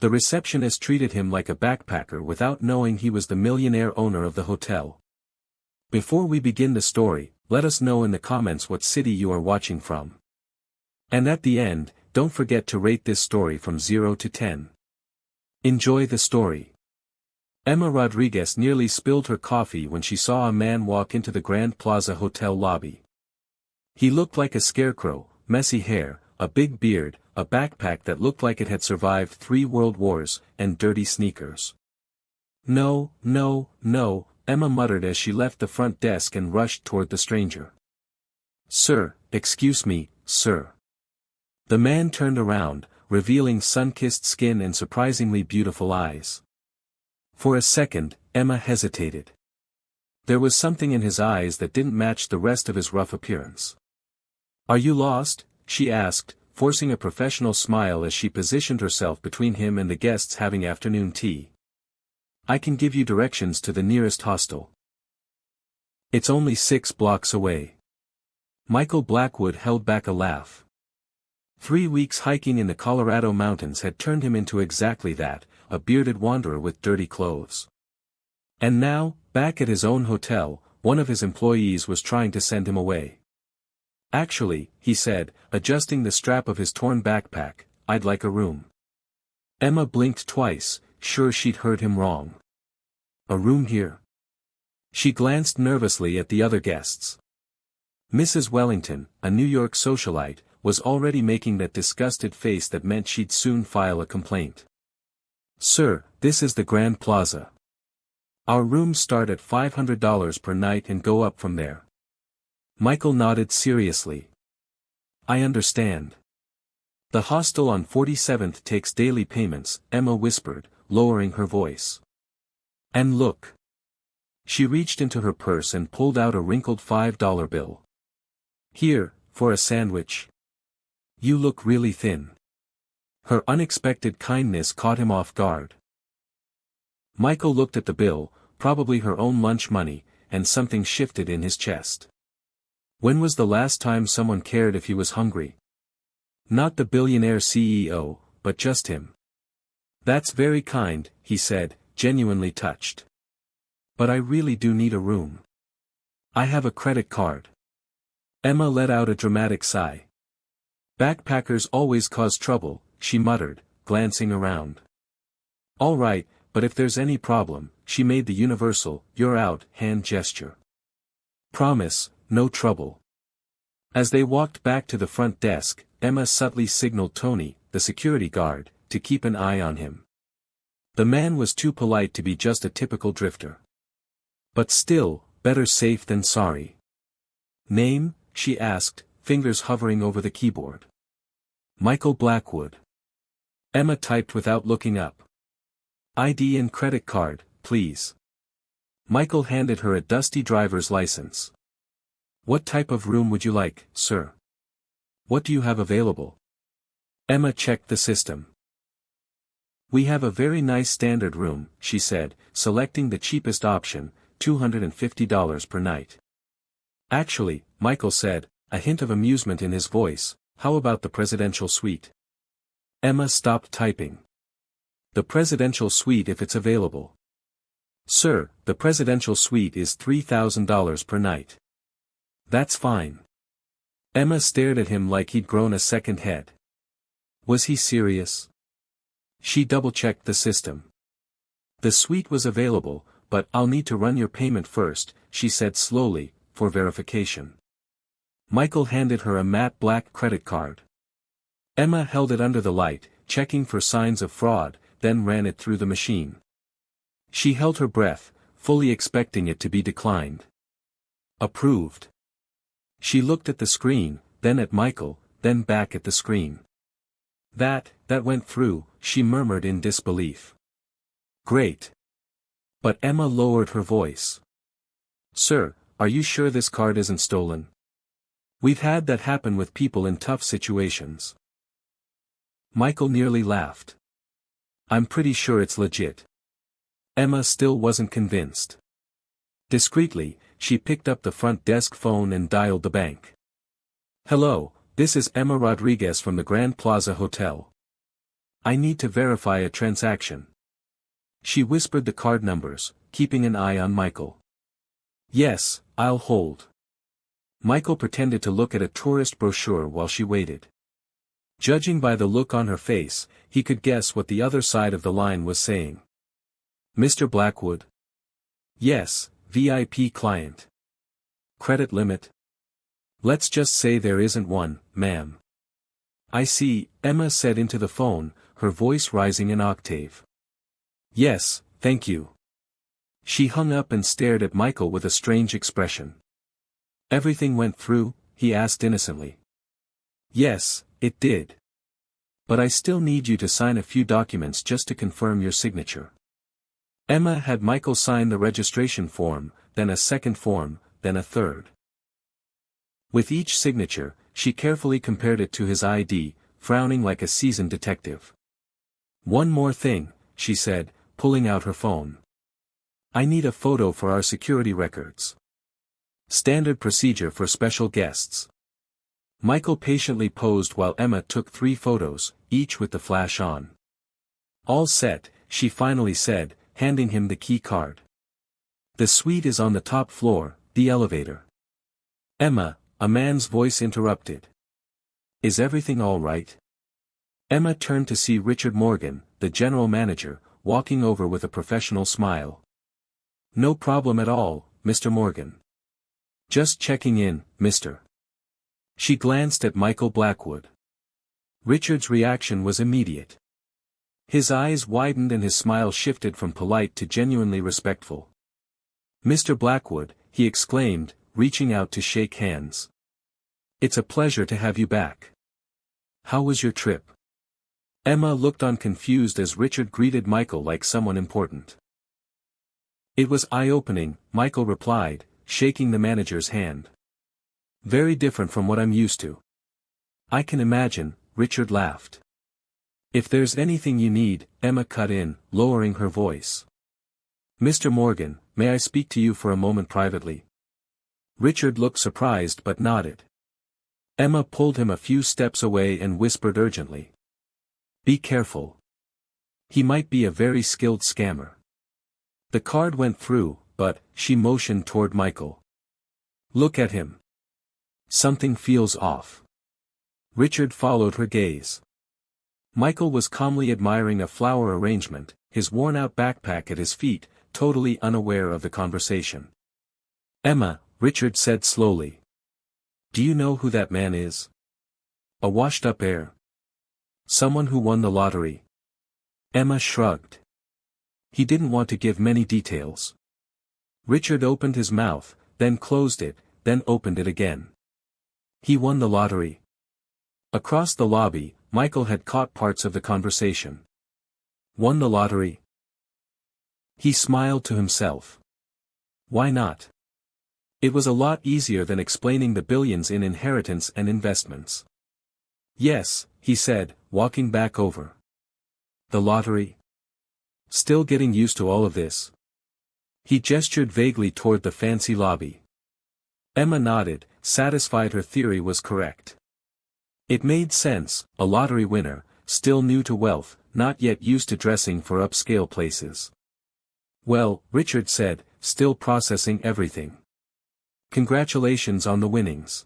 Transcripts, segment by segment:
The receptionist treated him like a backpacker without knowing he was the millionaire owner of the hotel. Before we begin the story, let us know in the comments what city you are watching from. And at the end, don't forget to rate this story from 0 to 10. Enjoy the story. Emma Rodriguez nearly spilled her coffee when she saw a man walk into the Grand Plaza Hotel lobby. He looked like a scarecrow, messy hair, a big beard, a backpack that looked like it had survived 3 world wars, and dirty sneakers. No, no, no, Emma muttered as she left the front desk and rushed toward the stranger. Sir, excuse me, sir. The man turned around, revealing sun-kissed skin and surprisingly beautiful eyes. For a second, Emma hesitated. There was something in his eyes that didn't match the rest of his rough appearance. Are you lost? She asked, forcing a professional smile as she positioned herself between him and the guests having afternoon tea. I can give you directions to the nearest hostel. It's only 6 blocks away. Michael Blackwood held back a laugh. 3 weeks hiking in the Colorado mountains had turned him into exactly that, a bearded wanderer with dirty clothes. And now, back at his own hotel, one of his employees was trying to send him away. Actually, he said, adjusting the strap of his torn backpack, I'd like a room. Emma blinked twice, sure she'd heard him wrong. A room here? She glanced nervously at the other guests. Mrs. Wellington, a New York socialite, was already making that disgusted face that meant she'd soon file a complaint. Sir, this is the Grand Plaza. Our rooms start at $500 per night and go up from there. Michael nodded seriously. I understand. The hostel on 47th takes daily payments, Emma whispered, lowering her voice. And look. She reached into her purse and pulled out a wrinkled $5 bill. Here, for a sandwich. You look really thin. Her unexpected kindness caught him off guard. Michael looked at the bill, probably her own lunch money, and something shifted in his chest. When was the last time someone cared if he was hungry? Not the billionaire CEO, but just him. That's very kind, he said, genuinely touched. But I really do need a room. I have a credit card. Emma let out a dramatic sigh. Backpackers always cause trouble, she muttered, glancing around. All right, but if there's any problem, she made the universal, you're out, hand gesture. Promise, no trouble. As they walked back to the front desk, Emma subtly signaled Tony, the security guard, to keep an eye on him. The man was too polite to be just a typical drifter. But still, better safe than sorry. Name? She asked, fingers hovering over the keyboard. Michael Blackwood. Emma typed without looking up. ID and credit card, please. Michael handed her a dusty driver's license. What type of room would you like, sir? What do you have available? Emma checked the system. We have a very nice standard room, she said, selecting the cheapest option, $250 per night. Actually, Michael said, a hint of amusement in his voice, how about the presidential suite? Emma stopped typing. The presidential suite if it's available. Sir, the presidential suite is $3,000 per night. That's fine. Emma stared at him like he'd grown a second head. Was he serious? She double-checked the system. The suite was available, but I'll need to run your payment first, she said slowly, for verification. Michael handed her a matte black credit card. Emma held it under the light, checking for signs of fraud, then ran it through the machine. She held her breath, fully expecting it to be declined. Approved. She looked at the screen, then at Michael, then back at the screen. That went through, she murmured in disbelief. Great. But Emma lowered her voice. Sir, are you sure this card isn't stolen? We've had that happen with people in tough situations. Michael nearly laughed. I'm pretty sure it's legit. Emma still wasn't convinced. Discreetly, she picked up the front desk phone and dialed the bank. Hello, this is Emma Rodriguez from the Grand Plaza Hotel. I need to verify a transaction. She whispered the card numbers, keeping an eye on Michael. Yes, I'll hold. Michael pretended to look at a tourist brochure while she waited. Judging by the look on her face, he could guess what the other side of the line was saying. Mr. Blackwood? Yes, VIP client. Credit limit? Let's just say there isn't one, ma'am. I see, Emma said into the phone, her voice rising an octave. Yes, thank you. She hung up and stared at Michael with a strange expression. Everything went through? He asked innocently. Yes, it did. But I still need you to sign a few documents just to confirm your signature. Emma had Michael sign the registration form, then a second form, then a third. With each signature, she carefully compared it to his ID, frowning like a seasoned detective. One more thing, she said, pulling out her phone. I need a photo for our security records. Standard procedure for special guests. Michael patiently posed while Emma took 3 photos, each with the flash on. All set, she finally said, handing him the key card. The suite is on the top floor, the elevator. Emma, a man's voice interrupted. Is everything all right? Emma turned to see Richard Morgan, the general manager, walking over with a professional smile. No problem at all, Mr. Morgan. Just checking in, Mr. She glanced at Michael Blackwood. Richard's reaction was immediate. His eyes widened and his smile shifted from polite to genuinely respectful. Mr. Blackwood, he exclaimed, reaching out to shake hands. It's a pleasure to have you back. How was your trip? Emma looked on confused as Richard greeted Michael like someone important. It was eye-opening, Michael replied, shaking the manager's hand. Very different from what I'm used to. I can imagine, Richard laughed. If there's anything you need, Emma cut in, lowering her voice. Mr. Morgan, may I speak to you for a moment privately? Richard looked surprised but nodded. Emma pulled him a few steps away and whispered urgently. Be careful. He might be a very skilled scammer. The card went through, but, she motioned toward Michael. Look at him. Something feels off. Richard followed her gaze. Michael was calmly admiring a flower arrangement, his worn-out backpack at his feet, totally unaware of the conversation. Emma, Richard said slowly. Do you know who that man is? A washed-up heir. Someone who won the lottery. Emma shrugged. He didn't want to give many details. Richard opened his mouth, then closed it, then opened it again. He won the lottery. Across the lobby, Michael had caught parts of the conversation. Won the lottery? He smiled to himself. Why not? It was a lot easier than explaining the billions in inheritance and investments. Yes, he said, walking back over. The lottery? Still getting used to all of this. He gestured vaguely toward the fancy lobby. Emma nodded, satisfied her theory was correct. It made sense, a lottery winner, still new to wealth, not yet used to dressing for upscale places. Well, Richard said, still processing everything. Congratulations on the winnings.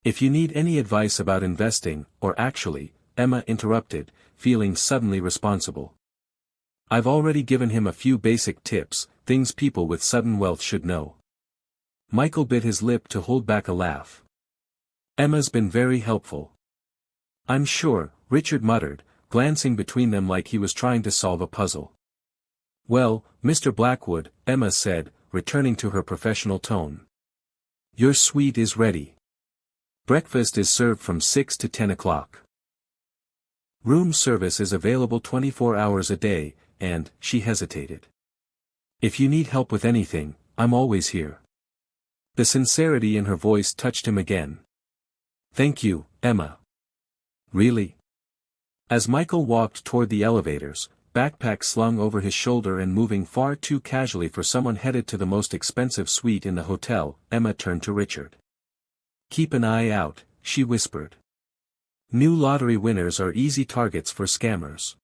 If you need any advice about investing, or actually, Emma interrupted, feeling suddenly responsible. I've already given him a few basic tips, things people with sudden wealth should know. Michael bit his lip to hold back a laugh. Emma's been very helpful. I'm sure, Richard muttered, glancing between them like he was trying to solve a puzzle. Well, Mr. Blackwood, Emma said, returning to her professional tone. Your suite is ready. Breakfast is served from 6 to 10 o'clock. Room service is available 24 hours a day, and, she hesitated. If you need help with anything, I'm always here. The sincerity in her voice touched him again. Thank you, Emma. Really? As Michael walked toward the elevators, backpack slung over his shoulder and moving far too casually for someone headed to the most expensive suite in the hotel, Emma turned to Richard. Keep an eye out, she whispered. New lottery winners are easy targets for scammers.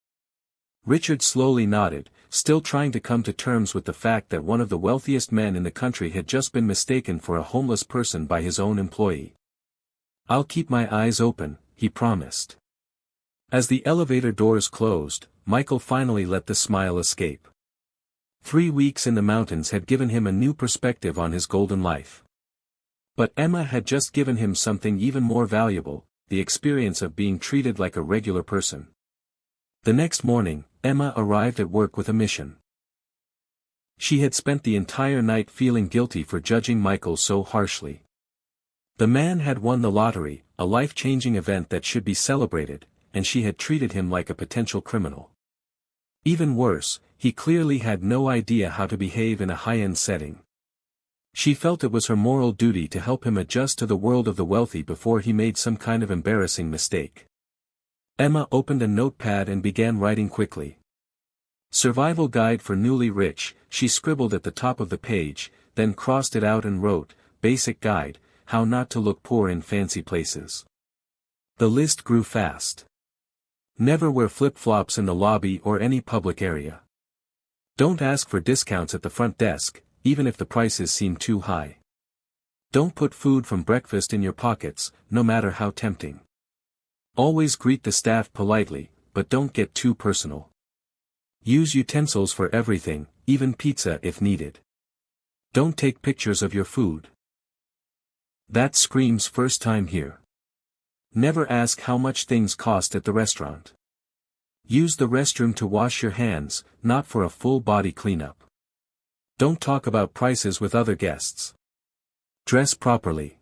Richard slowly nodded, still trying to come to terms with the fact that one of the wealthiest men in the country had just been mistaken for a homeless person by his own employee. "I'll keep my eyes open," he promised. As the elevator doors closed, Michael finally let the smile escape. 3 weeks in the mountains had given him a new perspective on his golden life. But Emma had just given him something even more valuable, the experience of being treated like a regular person. The next morning, Emma arrived at work with a mission. She had spent the entire night feeling guilty for judging Michael so harshly. The man had won the lottery, a life-changing event that should be celebrated, and she had treated him like a potential criminal. Even worse, he clearly had no idea how to behave in a high-end setting. She felt it was her moral duty to help him adjust to the world of the wealthy before he made some kind of embarrassing mistake. Emma opened a notepad and began writing quickly. "Survival Guide for Newly Rich," she scribbled at the top of the page, then crossed it out and wrote, "Basic Guide, How Not to Look Poor in Fancy Places." The list grew fast. Never wear flip-flops in the lobby or any public area. Don't ask for discounts at the front desk, even if the prices seem too high. Don't put food from breakfast in your pockets, no matter how tempting. Always greet the staff politely, but don't get too personal. Use utensils for everything, even pizza if needed. Don't take pictures of your food. That screams first time here. Never ask how much things cost at the restaurant. Use the restroom to wash your hands, not for a full body cleanup. Don't talk about prices with other guests. Dress properly.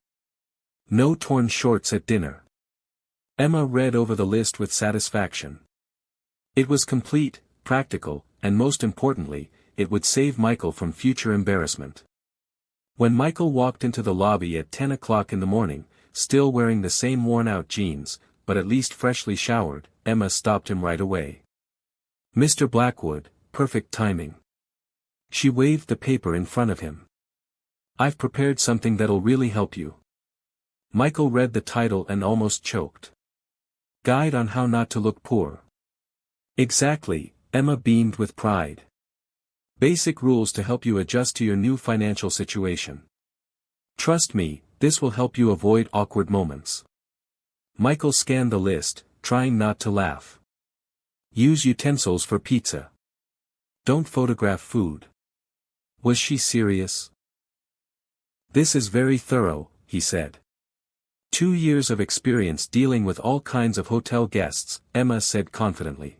No torn shorts at dinner. Emma read over the list with satisfaction. It was complete, practical, and most importantly, it would save Michael from future embarrassment. When Michael walked into the lobby at 10 o'clock in the morning, still wearing the same worn-out jeans, but at least freshly showered, Emma stopped him right away. "Mr. Blackwood, perfect timing." She waved the paper in front of him. "I've prepared something that'll really help you." Michael read the title and almost choked. "Guide on How Not to Look Poor." Exactly, Emma beamed with pride. Basic rules to help you adjust to your new financial situation. Trust me, this will help you avoid awkward moments. Michael scanned the list, trying not to laugh. Use utensils for pizza. Don't photograph food. Was she serious? "This is very thorough," he said. 2 years of experience dealing with all kinds of hotel guests, Emma said confidently.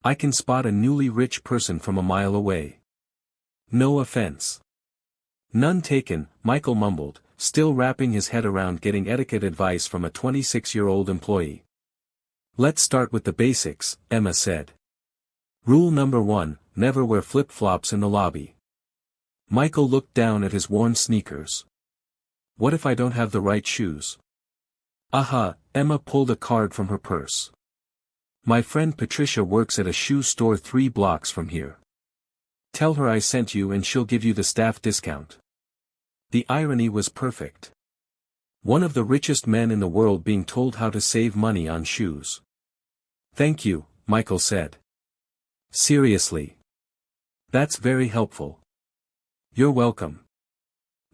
"I can spot a newly rich person from a mile away." "No offense." "None taken," Michael mumbled, still wrapping his head around getting etiquette advice from a 26-year-old employee. "Let's start with the basics," Emma said. "Rule number 1, never wear flip-flops in the lobby." Michael looked down at his worn sneakers. "What if I don't have the right shoes?" "Aha," Emma pulled a card from her purse. "My friend Patricia works at a shoe store 3 blocks from here. Tell her I sent you and she'll give you the staff discount." The irony was perfect. One of the richest men in the world being told how to save money on shoes. "Thank you," Michael said. "Seriously. That's very helpful." "You're welcome."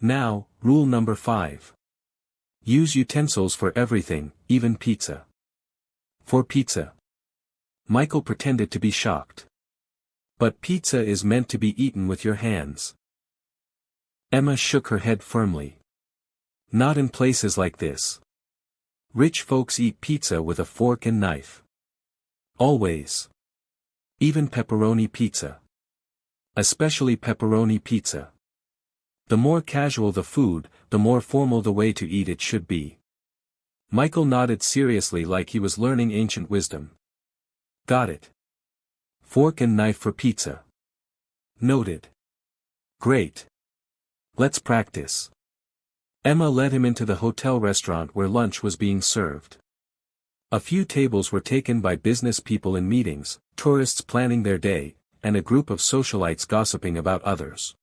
Now, rule number 5. Use utensils for everything, even pizza. "For pizza." Michael pretended to be shocked. "But pizza is meant to be eaten with your hands." Emma shook her head firmly. "Not in places like this. Rich folks eat pizza with a fork and knife. Always. Even pepperoni pizza. Especially pepperoni pizza. The more casual the food, the more formal the way to eat it should be." Michael nodded seriously like he was learning ancient wisdom. "Got it. Fork and knife for pizza. Noted. Great. Let's practice." Emma led him into the hotel restaurant where lunch was being served. A few tables were taken by business people in meetings, tourists planning their day, and a group of socialites gossiping about others.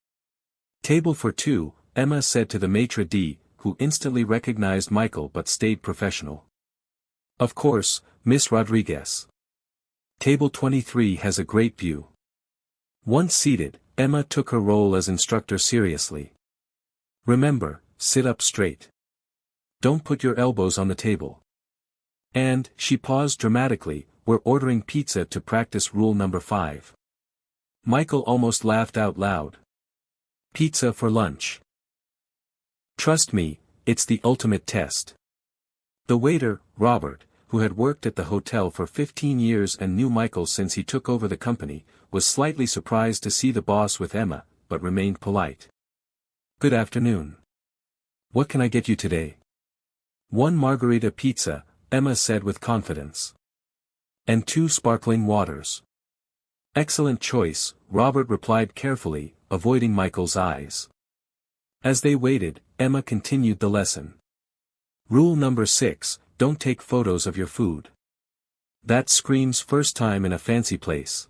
"Table for 2, Emma said to the maitre d', who instantly recognized Michael but stayed professional. Of course, Miss Rodriguez. Table 23 has a great view. Once seated, Emma took her role as instructor seriously. Remember, sit up straight. Don't put your elbows on the table. And, she paused dramatically, we're ordering pizza to practice rule number 5. Michael almost laughed out loud. Pizza for lunch. Trust me, it's the ultimate test. The waiter, Robert, who had worked at the hotel for 15 years and knew Michael since he took over the company, was slightly surprised to see the boss with Emma, but remained polite. Good afternoon. What can I get you today? One margarita pizza, Emma said with confidence. And 2 sparkling waters. Excellent choice, Robert replied carefully, avoiding Michael's eyes. As they waited, Emma continued the lesson. Rule number 6, don't take photos of your food. That screams first time in a fancy place.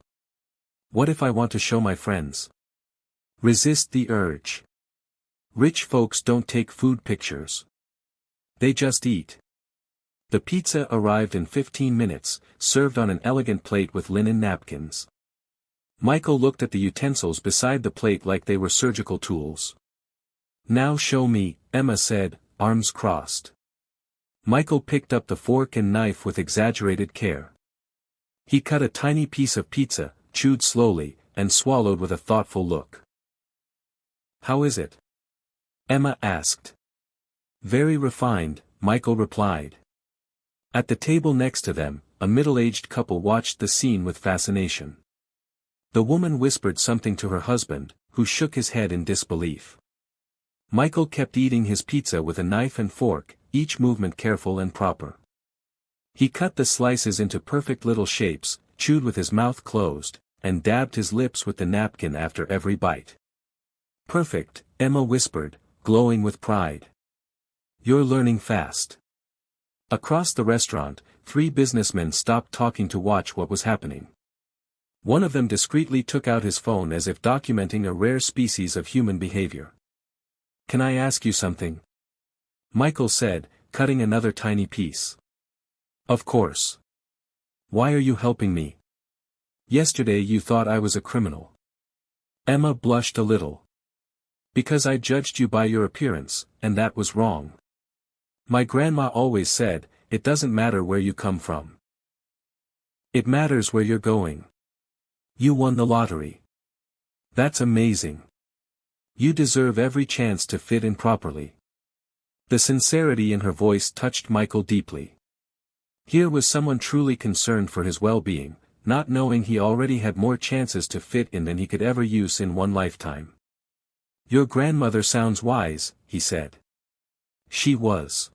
What if I want to show my friends? Resist the urge. Rich folks don't take food pictures. They just eat. The pizza arrived in 15 minutes, served on an elegant plate with linen napkins. Michael looked at the utensils beside the plate like they were surgical tools. Now show me, Emma said, arms crossed. Michael picked up the fork and knife with exaggerated care. He cut a tiny piece of pizza, chewed slowly, and swallowed with a thoughtful look. How is it? Emma asked. Very refined, Michael replied. At the table next to them, a middle-aged couple watched the scene with fascination. The woman whispered something to her husband, who shook his head in disbelief. Michael kept eating his pizza with a knife and fork, each movement careful and proper. He cut the slices into perfect little shapes, chewed with his mouth closed, and dabbed his lips with the napkin after every bite. Perfect, Emma whispered, glowing with pride. You're learning fast. Across the restaurant, 3 businessmen stopped talking to watch what was happening. One of them discreetly took out his phone as if documenting a rare species of human behavior. Can I ask you something? Michael said, cutting another tiny piece. Of course. Why are you helping me? Yesterday you thought I was a criminal. Emma blushed a little. Because I judged you by your appearance, and that was wrong. My grandma always said, it doesn't matter where you come from. It matters where you're going. You won the lottery. That's amazing. You deserve every chance to fit in properly. The sincerity in her voice touched Michael deeply. Here was someone truly concerned for his well-being, not knowing he already had more chances to fit in than he could ever use in one lifetime. Your grandmother sounds wise, he said. She was.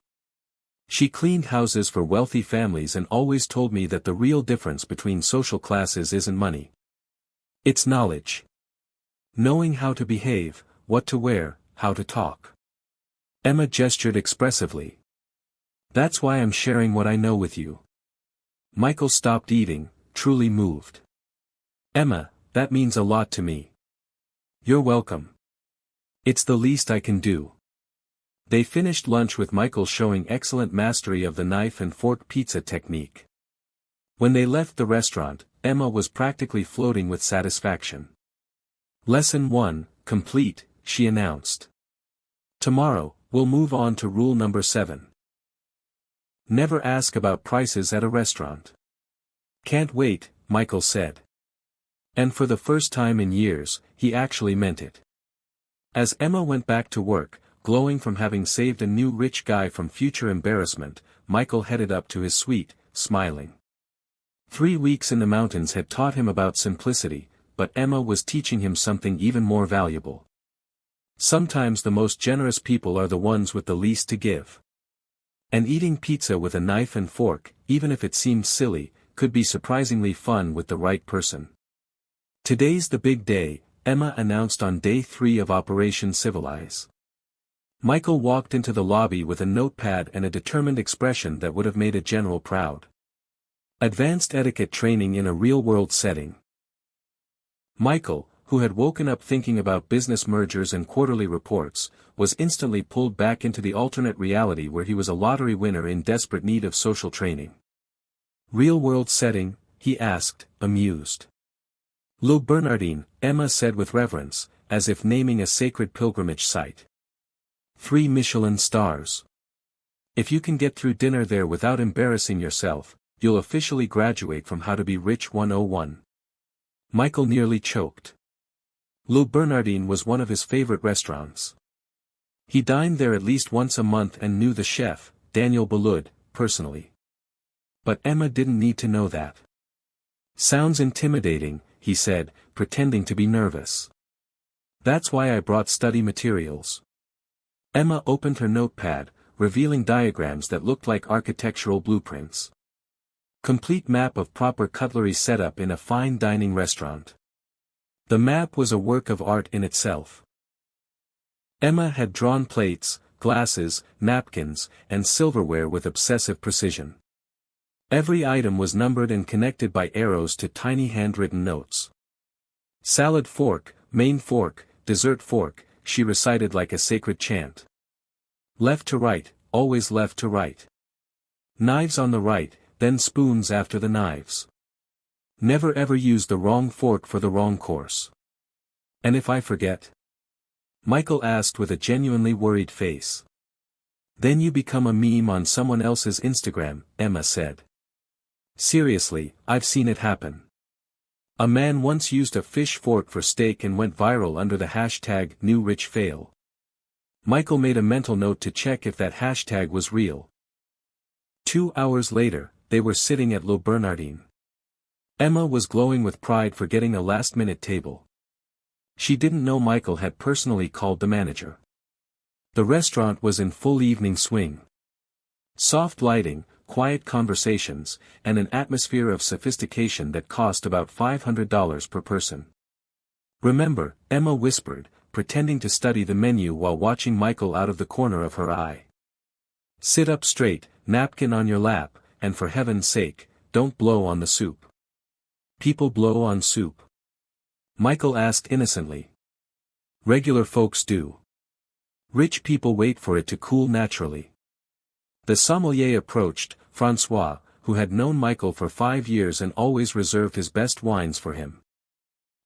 She cleaned houses for wealthy families and always told me that the real difference between social classes isn't money. It's knowledge. Knowing how to behave, what to wear, how to talk. Emma gestured expressively. That's why I'm sharing what I know with you. Michael stopped eating, truly moved. Emma, that means a lot to me. You're welcome. It's the least I can do. They finished lunch with Michael showing excellent mastery of the knife and fork pizza technique. When they left the restaurant, Emma was practically floating with satisfaction. Lesson 1, complete, she announced. Tomorrow, we'll move on to rule number 7. Never ask about prices at a restaurant. Can't wait, Michael said. And for the first time in years, he actually meant it. As Emma went back to work, glowing from having saved a new rich guy from future embarrassment, Michael headed up to his suite, smiling. 3 weeks in the mountains had taught him about simplicity, but Emma was teaching him something even more valuable. Sometimes the most generous people are the ones with the least to give. And eating pizza with a knife and fork, even if it seems silly, could be surprisingly fun with the right person. Today's the big day, Emma announced on day 3 of Operation Civilize. Michael walked into the lobby with a notepad and a determined expression that would have made a general proud. Advanced etiquette training in a real-world setting. Michael, who had woken up thinking about business mergers and quarterly reports, was instantly pulled back into the alternate reality where he was a lottery winner in desperate need of social training. Real-world setting, he asked, amused. Le Bernardin, Emma said with reverence, as if naming a sacred pilgrimage site. 3 Michelin stars. If you can get through dinner there without embarrassing yourself, you'll officially graduate from How to Be Rich 101. Michael nearly choked. Le Bernardin was one of his favorite restaurants. He dined there at least once a month and knew the chef, Daniel Boulud, personally. But Emma didn't need to know that. Sounds intimidating, he said, pretending to be nervous. That's why I brought study materials. Emma opened her notepad, revealing diagrams that looked like architectural blueprints. Complete map of proper cutlery setup in a fine dining restaurant. The map was a work of art in itself. Emma had drawn plates, glasses, napkins, and silverware with obsessive precision. Every item was numbered and connected by arrows to tiny handwritten notes. Salad fork, main fork, dessert fork, she recited like a sacred chant. Left to right, always left to right. Knives on the right, then spoons after the knives. Never ever use the wrong fork for the wrong course. And if I forget? Michael asked with a genuinely worried face. Then you become a meme on someone else's Instagram, Emma said. Seriously, I've seen it happen. A man once used a fish fork for steak and went viral under the hashtag #NewRichFail. Michael made a mental note to check if that hashtag was real. 2 hours later, they were sitting at Le Bernardin. Emma was glowing with pride for getting a last-minute table. She didn't know Michael had personally called the manager. The restaurant was in full evening swing. Soft lighting, quiet conversations, and an atmosphere of sophistication that cost about $500 per person. Remember, Emma whispered, pretending to study the menu while watching Michael out of the corner of her eye. Sit up straight, napkin on your lap, and for heaven's sake, don't blow on the soup. People blow on soup. Michael asked innocently. Regular folks do. Rich people wait for it to cool naturally. The sommelier approached, Francois, who had known Michael for 5 years and always reserved his best wines for him.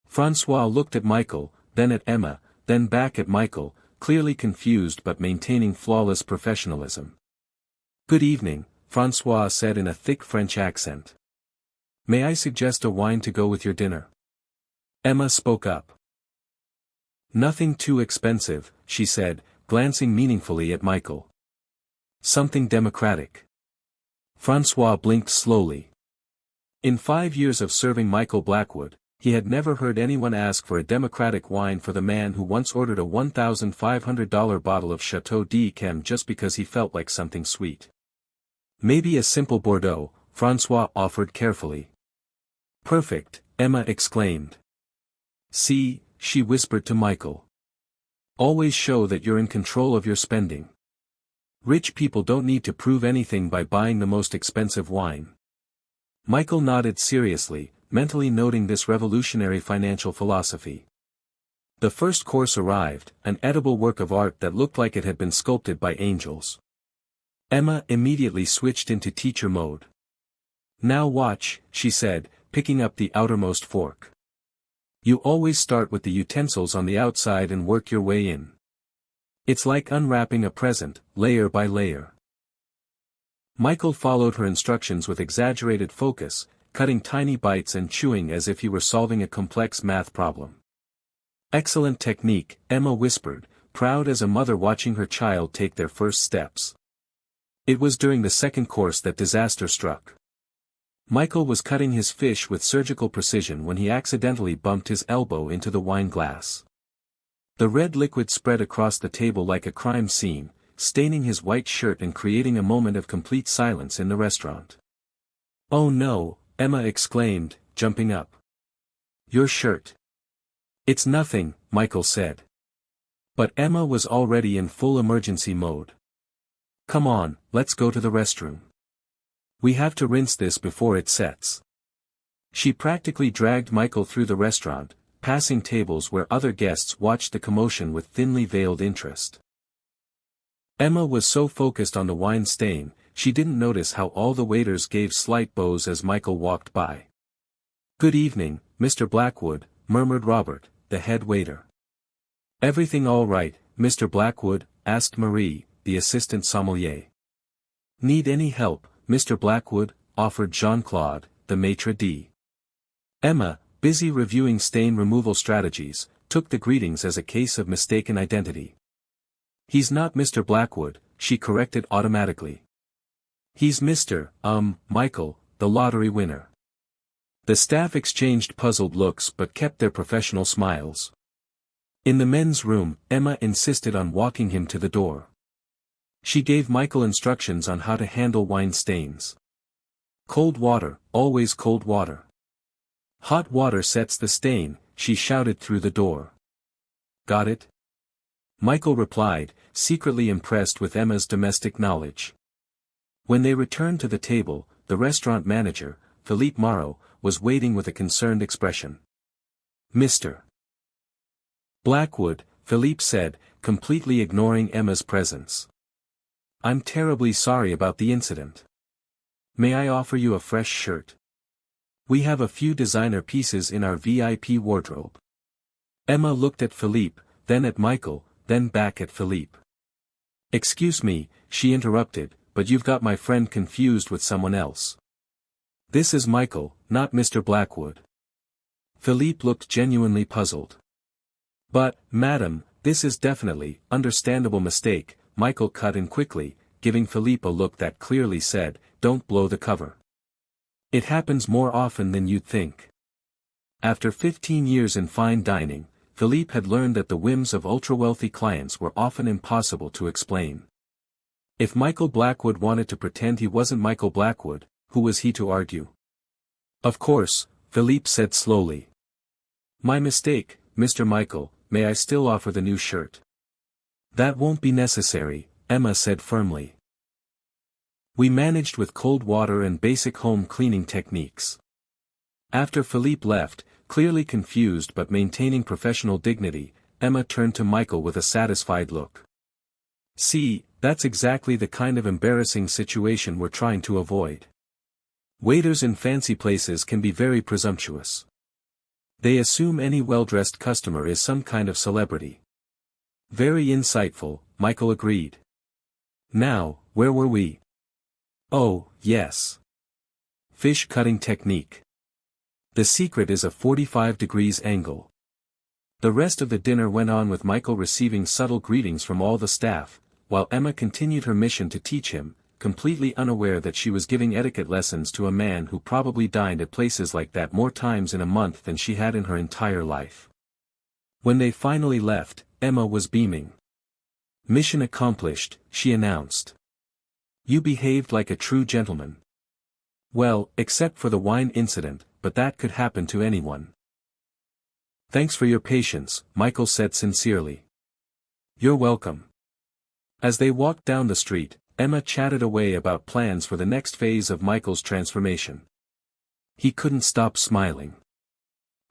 Francois looked at Michael, then at Emma, then back at Michael, clearly confused but maintaining flawless professionalism. Good evening, Francois said in a thick French accent. May I suggest a wine to go with your dinner? Emma spoke up. Nothing too expensive, she said, glancing meaningfully at Michael. Something democratic. Francois blinked slowly. In 5 years of serving Michael Blackwood, he had never heard anyone ask for a democratic wine for the man who once ordered a $1,500 bottle of Chateau d'Yquem just because he felt like something sweet. Maybe a simple Bordeaux, Francois offered carefully. Perfect, Emma exclaimed. See, she whispered to Michael. Always show that you're in control of your spending. Rich people don't need to prove anything by buying the most expensive wine. Michael nodded seriously, mentally noting this revolutionary financial philosophy. The first course arrived, an edible work of art that looked like it had been sculpted by angels. Emma immediately switched into teacher mode. Now watch, she said, picking up the outermost fork. You always start with the utensils on the outside and work your way in. It's like unwrapping a present, layer by layer. Michael followed her instructions with exaggerated focus, cutting tiny bites and chewing as if he were solving a complex math problem. Excellent technique, Emma whispered, proud as a mother watching her child take their first steps. It was during the second course that disaster struck. Michael was cutting his fish with surgical precision when he accidentally bumped his elbow into the wine glass. The red liquid spread across the table like a crime scene, staining his white shirt and creating a moment of complete silence in the restaurant. Oh no, Emma exclaimed, jumping up. Your shirt. It's nothing, Michael said. But Emma was already in full emergency mode. Come on, let's go to the restroom. We have to rinse this before it sets. She practically dragged Michael through the restaurant, passing tables where other guests watched the commotion with thinly veiled interest. Emma was so focused on the wine stain, she didn't notice how all the waiters gave slight bows as Michael walked by. "Good evening, Mr. Blackwood," murmured Robert, the head waiter. "Everything all right, Mr. Blackwood?" asked Marie, the assistant sommelier. "Need any help, Mr. Blackwood?" offered Jean-Claude, the maitre d'. Emma, busy reviewing stain removal strategies, took the greetings as a case of mistaken identity. "He's not Mr. Blackwood," she corrected automatically. "He's Mr. Michael, the lottery winner." The staff exchanged puzzled looks but kept their professional smiles. In the men's room, Emma insisted on walking him to the door. She gave Michael instructions on how to handle wine stains. "Cold water, always cold water. Hot water sets the stain," she shouted through the door. "Got it?" Michael replied, secretly impressed with Emma's domestic knowledge. When they returned to the table, the restaurant manager, Philippe Marot, was waiting with a concerned expression. "Mr. Blackwood," Philippe said, completely ignoring Emma's presence. "I'm terribly sorry about the incident. May I offer you a fresh shirt? We have a few designer pieces in our VIP wardrobe." Emma looked at Philippe, then at Michael, then back at Philippe. "Excuse me," she interrupted, "but you've got my friend confused with someone else. This is Michael, not Mr. Blackwood." Philippe looked genuinely puzzled. "But, madam, this is definitely, understandable mistake," Michael cut in quickly, giving Philippe a look that clearly said, "Don't blow the cover. It happens more often than you'd think." After 15 years in fine dining, Philippe had learned that the whims of ultra-wealthy clients were often impossible to explain. If Michael Blackwood wanted to pretend he wasn't Michael Blackwood, who was he to argue? "Of course," Philippe said slowly. "My mistake, Mr. Michael, may I still offer the new shirt?" "That won't be necessary," Emma said firmly. "We managed with cold water and basic home cleaning techniques." After Philippe left, clearly confused but maintaining professional dignity, Emma turned to Michael with a satisfied look. "See, that's exactly the kind of embarrassing situation we're trying to avoid. Waiters in fancy places can be very presumptuous. They assume any well-dressed customer is some kind of celebrity." "Very insightful," Michael agreed. "Now, where were we? Oh, yes. Fish cutting technique. The secret is a 45 degrees angle." The rest of the dinner went on with Michael receiving subtle greetings from all the staff, while Emma continued her mission to teach him, completely unaware that she was giving etiquette lessons to a man who probably dined at places like that more times in a month than she had in her entire life. When they finally left, Emma was beaming. "Mission accomplished," she announced. "You behaved like a true gentleman. Well, except for the wine incident, but that could happen to anyone." "Thanks for your patience," Michael said sincerely. "You're welcome." As they walked down the street, Emma chatted away about plans for the next phase of Michael's transformation. He couldn't stop smiling.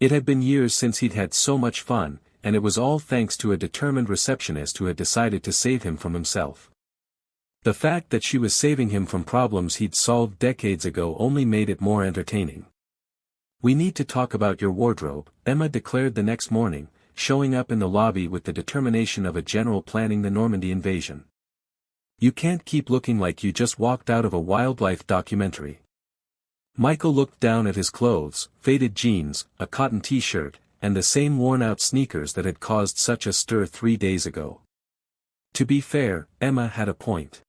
It had been years since he'd had so much fun, and it was all thanks to a determined receptionist who had decided to save him from himself. The fact that she was saving him from problems he'd solved decades ago only made it more entertaining. "We need to talk about your wardrobe," Emma declared the next morning, showing up in the lobby with the determination of a general planning the Normandy invasion. "You can't keep looking like you just walked out of a wildlife documentary." Michael looked down at his clothes, faded jeans, a cotton t-shirt, and the same worn-out sneakers that had caused such a stir 3 days ago. To be fair, Emma had a point.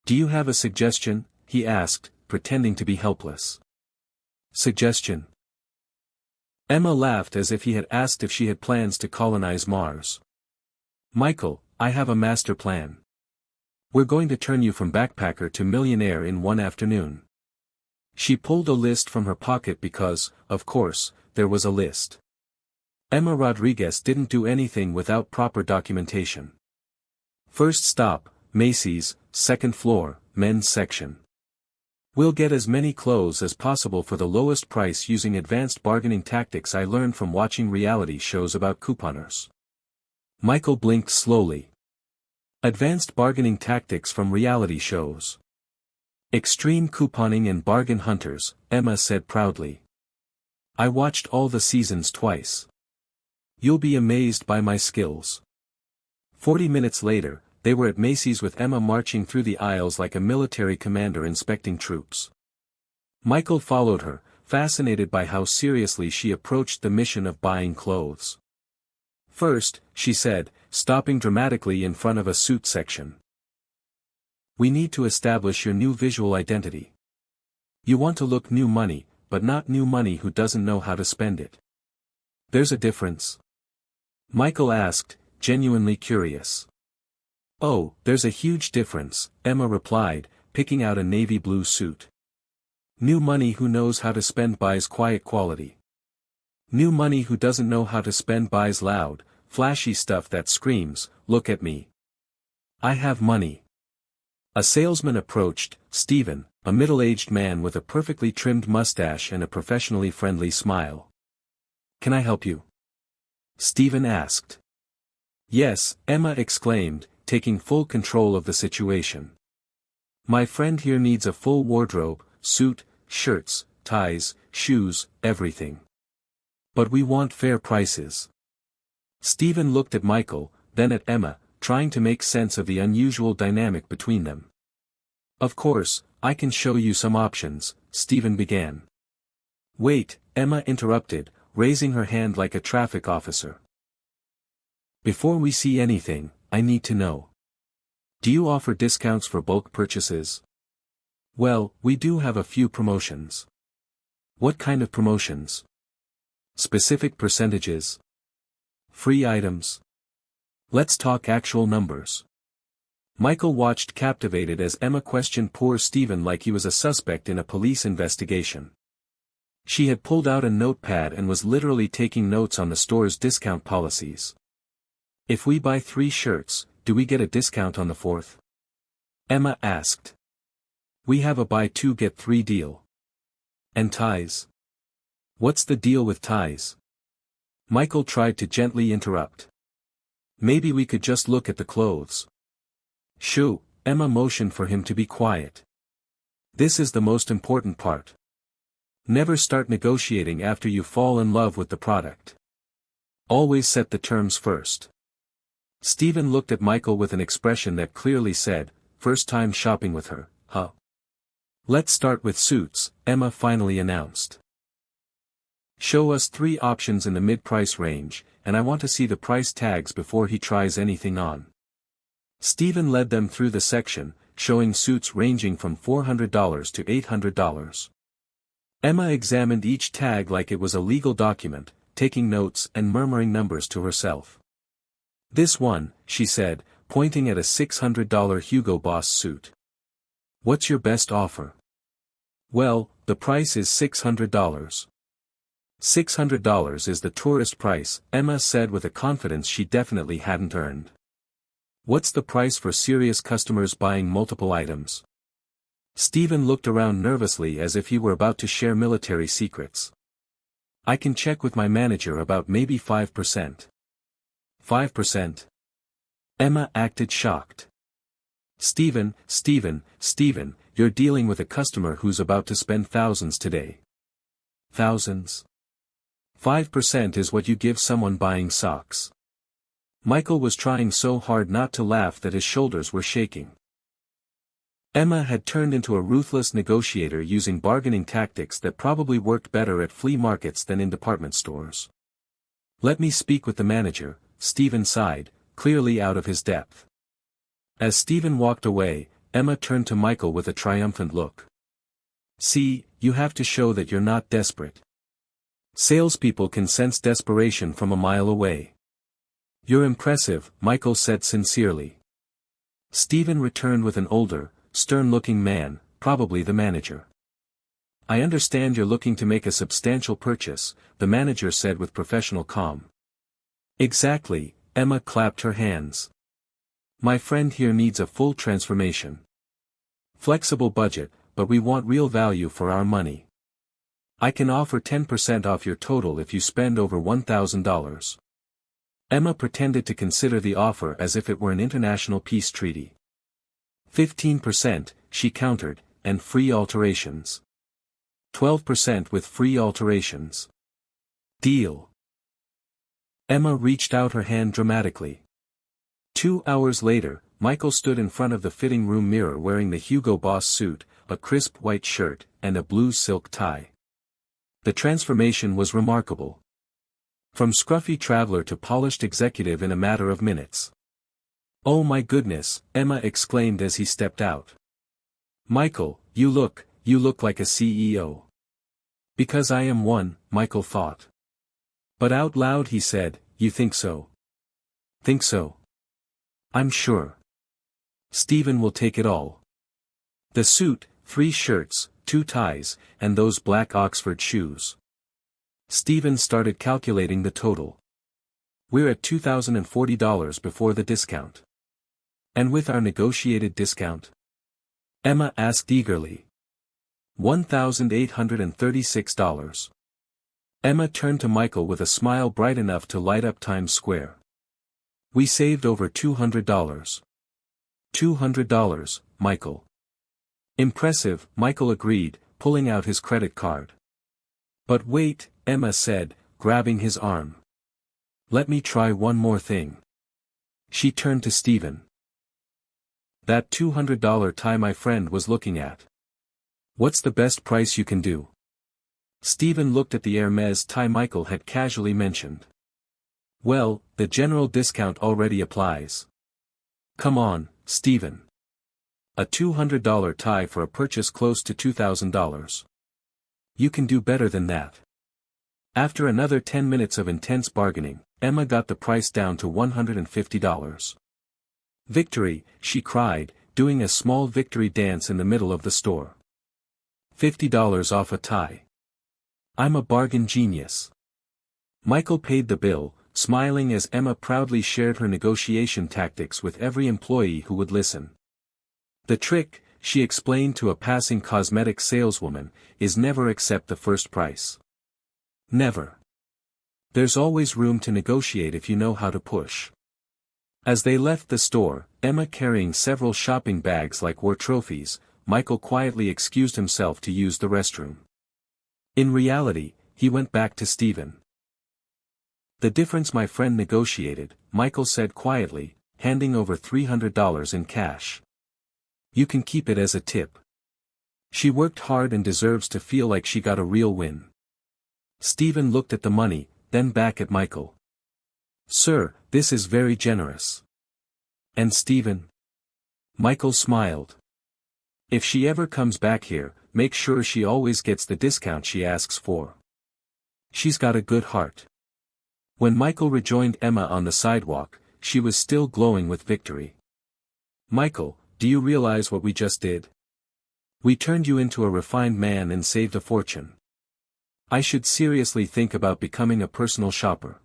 "Do you have a suggestion?" he asked, pretending to be helpless. "Suggestion?" Emma laughed as if he had asked if she had plans to colonize Mars. "Michael, I have a master plan. We're going to turn you from backpacker to millionaire in one afternoon." She pulled a list from her pocket because, of course, there was a list. Emma Rodriguez didn't do anything without proper documentation. First stop, Macy's, second floor, men's section. We'll get as many clothes as possible for the lowest price using advanced bargaining tactics I learned from watching reality shows about couponers. Michael blinked slowly. Advanced bargaining tactics from reality shows. Extreme couponing and bargain hunters, Emma said proudly. I watched all the seasons twice. You'll be amazed by my skills. 40 minutes later, they were at Macy's with Emma marching through the aisles like a military commander inspecting troops. Michael followed her, fascinated by how seriously she approached the mission of buying clothes. First, she said, stopping dramatically in front of a suit section. We need to establish your new visual identity. You want to look new money, but not new money who doesn't know how to spend it. There's a difference? Michael asked, genuinely curious. Oh, there's a huge difference, Emma replied, picking out a navy blue suit. New money who knows how to spend buys quiet quality. New money who doesn't know how to spend buys loud, flashy stuff that screams, look at me. I have money. A salesman approached, Stephen, a middle-aged man with a perfectly trimmed mustache and a professionally friendly smile. Can I help you? Stephen asked. Yes, Emma exclaimed, taking full control of the situation. My friend here needs a full wardrobe, suit, shirts, ties, shoes, everything. But we want fair prices. Stephen looked at Michael, then at Emma, trying to make sense of the unusual dynamic between them. Of course, I can show you some options, Stephen began. Wait, Emma interrupted, raising her hand like a traffic officer. Before we see anything, I need to know. Do you offer discounts for bulk purchases? Well, we do have a few promotions. What kind of promotions? Specific percentages? Free items? Let's talk actual numbers. Michael watched captivated as Emma questioned poor Stephen like he was a suspect in a police investigation. She had pulled out a notepad and was literally taking notes on the store's discount policies. If we buy 3 shirts, do we get a discount on the 4th? Emma asked. We have a buy 2 get 3 deal. And ties? What's the deal with ties? Michael tried to gently interrupt. Maybe we could just look at the clothes. Shoo, Emma motioned for him to be quiet. This is the most important part. Never start negotiating after you fall in love with the product. Always set the terms first. Stephen looked at Michael with an expression that clearly said, first time shopping with her, huh? Let's start with suits, Emma finally announced. Show us 3 options in the mid-price range, and I want to see the price tags before he tries anything on. Stephen led them through the section, showing suits ranging from $400 to $800. Emma examined each tag like it was a legal document, taking notes and murmuring numbers to herself. This one, she said, pointing at a $600 Hugo Boss suit. What's your best offer? Well, the price is $600. $600 is the tourist price, Emma said with a confidence she definitely hadn't earned. What's the price for serious customers buying multiple items? Stephen looked around nervously as if he were about to share military secrets. I can check with my manager about maybe 5%. 5%? Emma acted shocked. Stephen, you're dealing with a customer who's about to spend thousands today. Thousands? 5% is what you give someone buying socks. Michael was trying so hard not to laugh that his shoulders were shaking. Emma had turned into a ruthless negotiator using bargaining tactics that probably worked better at flea markets than in department stores. Let me speak with the manager, Stephen sighed, clearly out of his depth. As Stephen walked away, Emma turned to Michael with a triumphant look. See, you have to show that you're not desperate. Salespeople can sense desperation from a mile away. You're impressive, Michael said sincerely. Stephen returned with an older, stern-looking man, probably the manager. I understand you're looking to make a substantial purchase, the manager said with professional calm. Exactly, Emma clapped her hands. My friend here needs a full transformation. Flexible budget, but we want real value for our money. I can offer 10% off your total if you spend over $1,000. Emma pretended to consider the offer as if it were an international peace treaty. 15%, she countered, and free alterations. 12% with free alterations. Deal. Emma reached out her hand dramatically. 2 hours later, Michael stood in front of the fitting room mirror wearing the Hugo Boss suit, a crisp white shirt, and a blue silk tie. The transformation was remarkable. From scruffy traveler to polished executive in a matter of minutes. "Oh my goodness," Emma exclaimed as he stepped out. "Michael, you look like a CEO." "Because I am one," Michael thought. But out loud he said, "You think so?" "Think so? I'm sure. Stephen will take it all. The suit, 3 shirts, 2 ties, and those black Oxford shoes." Stephen started calculating the total. "We're at $2,040 before the discount." "And with our negotiated discount?" Emma asked eagerly. $1,836. Emma turned to Michael with a smile bright enough to light up Times Square. "We saved over $200. $200, Michael." "Impressive," Michael agreed, pulling out his credit card. "But wait," Emma said, grabbing his arm. "Let me try one more thing." She turned to Stephen. "That $200 tie my friend was looking at. What's the best price you can do?" Stephen looked at the Hermes tie Michael had casually mentioned. "Well, the general discount already applies." "Come on, Stephen. A $200 tie for a purchase close to $2,000. You can do better than that." After another 10 minutes of intense bargaining, Emma got the price down to $150. "Victory," she cried, doing a small victory dance in the middle of the store. $50 off a tie. I'm a bargain genius. Michael paid the bill, smiling as Emma proudly shared her negotiation tactics with every employee who would listen. "The trick," she explained to a passing cosmetics saleswoman, "is never accept the first price. Never. There's always room to negotiate if you know how to push." As they left the store, Emma carrying several shopping bags like war trophies, Michael quietly excused himself to use the restroom. In reality, he went back to Stephen. "The difference my friend negotiated," Michael said quietly, handing over $300 in cash. "You can keep it as a tip. She worked hard and deserves to feel like she got a real win." Stephen looked at the money, then back at Michael. "Sir, this is very generous." "And Stephen?" Michael smiled. "If she ever comes back here, make sure she always gets the discount she asks for. She's got a good heart." When Michael rejoined Emma on the sidewalk, she was still glowing with victory. "Michael, do you realize what we just did? We turned you into a refined man and saved a fortune. I should seriously think about becoming a personal shopper."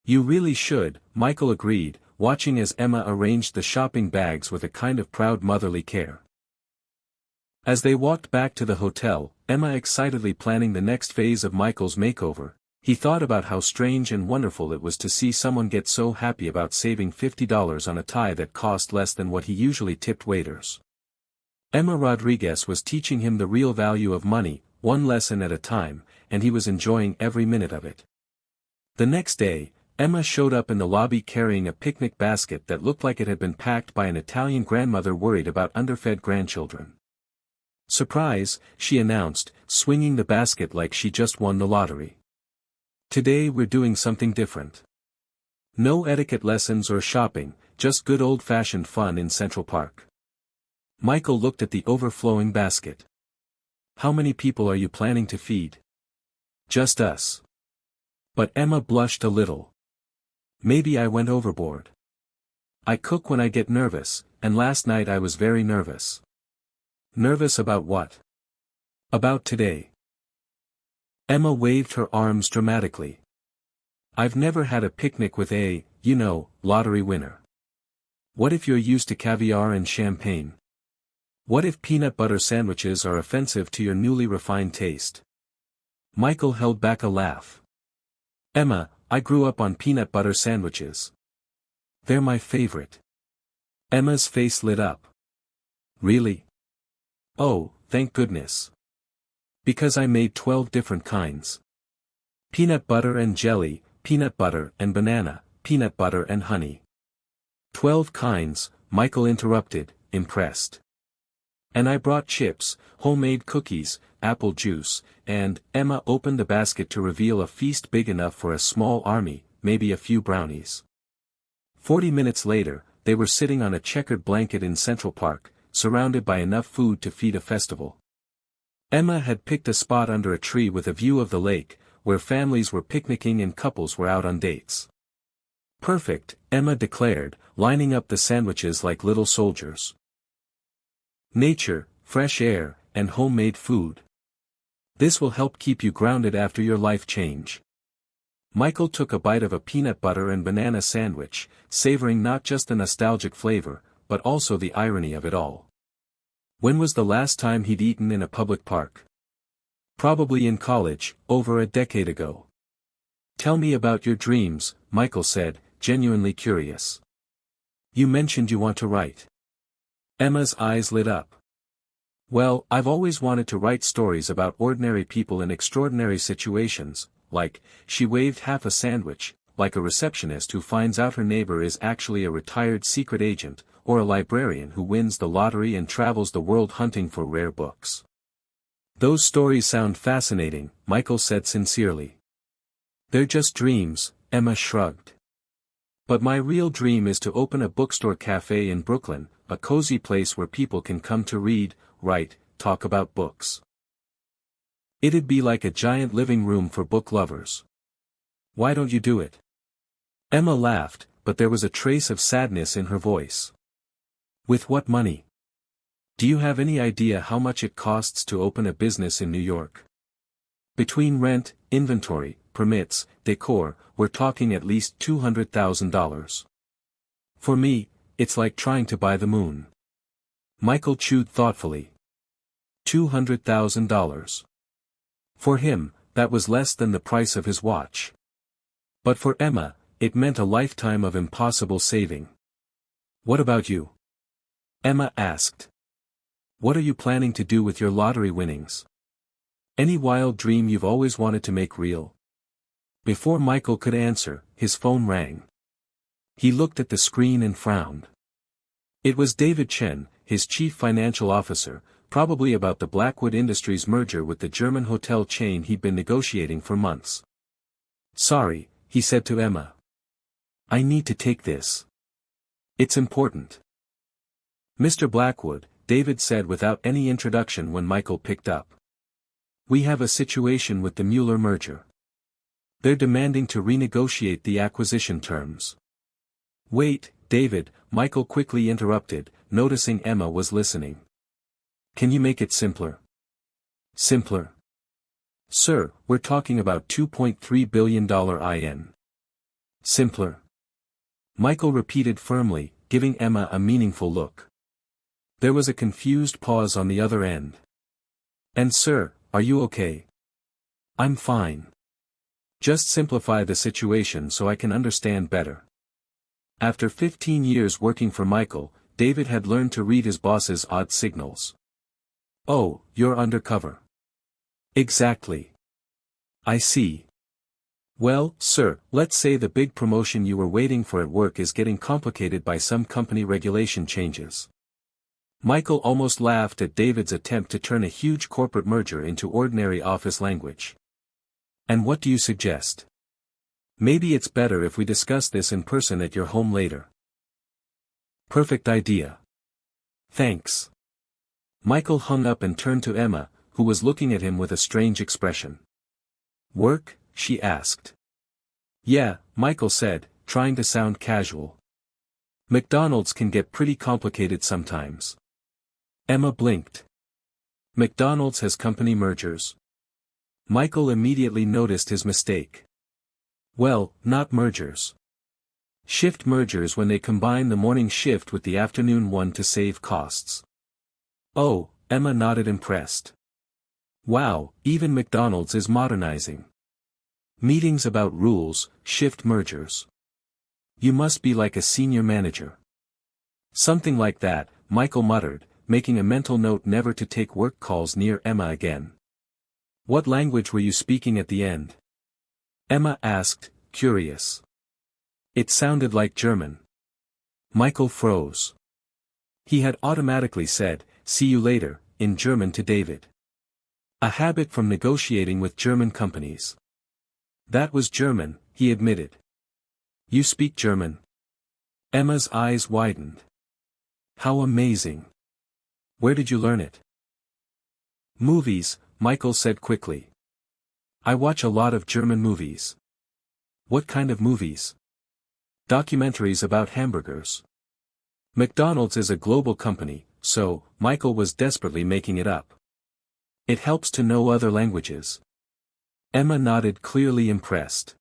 "You really should," Michael agreed, watching as Emma arranged the shopping bags with a kind of proud motherly care. As they walked back to the hotel, Emma excitedly planning the next phase of Michael's makeover, he thought about how strange and wonderful it was to see someone get so happy about saving $50 on a tie that cost less than what he usually tipped waiters. Emma Rodriguez was teaching him the real value of money, one lesson at a time, and he was enjoying every minute of it. The next day, Emma showed up in the lobby carrying a picnic basket that looked like it had been packed by an Italian grandmother worried about underfed grandchildren. "Surprise," she announced, swinging the basket like she just won the lottery. "Today we're doing something different. No etiquette lessons or shopping, just good old-fashioned fun in Central Park." Michael looked at the overflowing basket. "How many people are you planning to feed?" "Just us." But Emma blushed a little. "Maybe I went overboard. I cook when I get nervous, and last night I was very nervous." "Nervous about what?" "About today." Emma waved her arms dramatically. "I've never had a picnic with a, lottery winner. What if you're used to caviar and champagne?" What if peanut butter sandwiches are offensive to your newly refined taste? Michael held back a laugh. Emma, I grew up on peanut butter sandwiches. They're my favorite. Emma's face lit up. Really? Oh, thank goodness. Because I made 12 different kinds. Peanut butter and jelly, peanut butter and banana, peanut butter and honey. 12 kinds, Michael interrupted, impressed. And I brought chips, homemade cookies, apple juice, and Emma opened the basket to reveal a feast big enough for a small army, maybe a few brownies. 40 minutes later, they were sitting on a checkered blanket in Central Park, surrounded by enough food to feed a festival. Emma had picked a spot under a tree with a view of the lake, where families were picnicking and couples were out on dates. Perfect, Emma declared, lining up the sandwiches like little soldiers. Nature, fresh air, and homemade food. This will help keep you grounded after your life change. Michael took a bite of a peanut butter and banana sandwich, savoring not just the nostalgic flavor, but also the irony of it all. When was the last time he'd eaten in a public park? Probably in college, over a decade ago. Tell me about your dreams, Michael said, genuinely curious. You mentioned you want to write. Emma's eyes lit up. Well, I've always wanted to write stories about ordinary people in extraordinary situations, like, she waved half a sandwich, like a receptionist who finds out her neighbor is actually a retired secret agent, or a librarian who wins the lottery and travels the world hunting for rare books. Those stories sound fascinating, Michael said sincerely. They're just dreams, Emma shrugged. But my real dream is to open a bookstore cafe in Brooklyn, a cozy place where people can come to read, write, talk about books. It'd be like a giant living room for book lovers. Why don't you do it? Emma laughed, but there was a trace of sadness in her voice. With what money? Do you have any idea how much it costs to open a business in New York? Between rent, inventory, permits, decor, we're talking at least $200,000. For me, it's like trying to buy the moon. Michael chewed thoughtfully. $200,000. For him, that was less than the price of his watch. But for Emma, it meant a lifetime of impossible saving. What about you? Emma asked. What are you planning to do with your lottery winnings? Any wild dream you've always wanted to make real? Before Michael could answer, his phone rang. He looked at the screen and frowned. It was David Chen, his chief financial officer, probably about the Blackwood Industries merger with the German hotel chain he'd been negotiating for months. Sorry, he said to Emma. I need to take this. It's important. Mr. Blackwood, David said without any introduction when Michael picked up. We have a situation with the Mueller merger. They're demanding to renegotiate the acquisition terms. Wait, David, Michael quickly interrupted, noticing Emma was listening. Can you make it simpler? Simpler? Sir, we're talking about $2.3 billion IN. Simpler. Michael repeated firmly, giving Emma a meaningful look. There was a confused pause on the other end. And sir, are you okay? I'm fine. Just simplify the situation so I can understand better. After 15 years working for Michael, David had learned to read his boss's odd signals. Oh, you're undercover. Exactly. I see. Well, sir, let's say the big promotion you were waiting for at work is getting complicated by some company regulation changes. Michael almost laughed at David's attempt to turn a huge corporate merger into ordinary office language. And what do you suggest? Maybe it's better if we discuss this in person at your home later. Perfect idea. Thanks. Michael hung up and turned to Emma, who was looking at him with a strange expression. Work? She asked. Yeah, Michael said, trying to sound casual. McDonald's can get pretty complicated sometimes. Emma blinked. McDonald's has company mergers. Michael immediately noticed his mistake. Well, not mergers. Shift mergers when they combine the morning shift with the afternoon one to save costs. Oh, Emma nodded impressed. Wow, even McDonald's is modernizing. Meetings about rules, shift mergers. You must be like a senior manager. Something like that, Michael muttered, making a mental note never to take work calls near Emma again. What language were you speaking at the end? Emma asked, curious. It sounded like German. Michael froze. He had automatically said, "See you later," in German to David. A habit from negotiating with German companies. That was German, he admitted. You speak German? Emma's eyes widened. How amazing. Where did you learn it? Movies, Michael said quickly. I watch a lot of German movies. What kind of movies? Documentaries about hamburgers. McDonald's is a global company, so, Michael was desperately making it up. It helps to know other languages. Emma nodded, clearly impressed.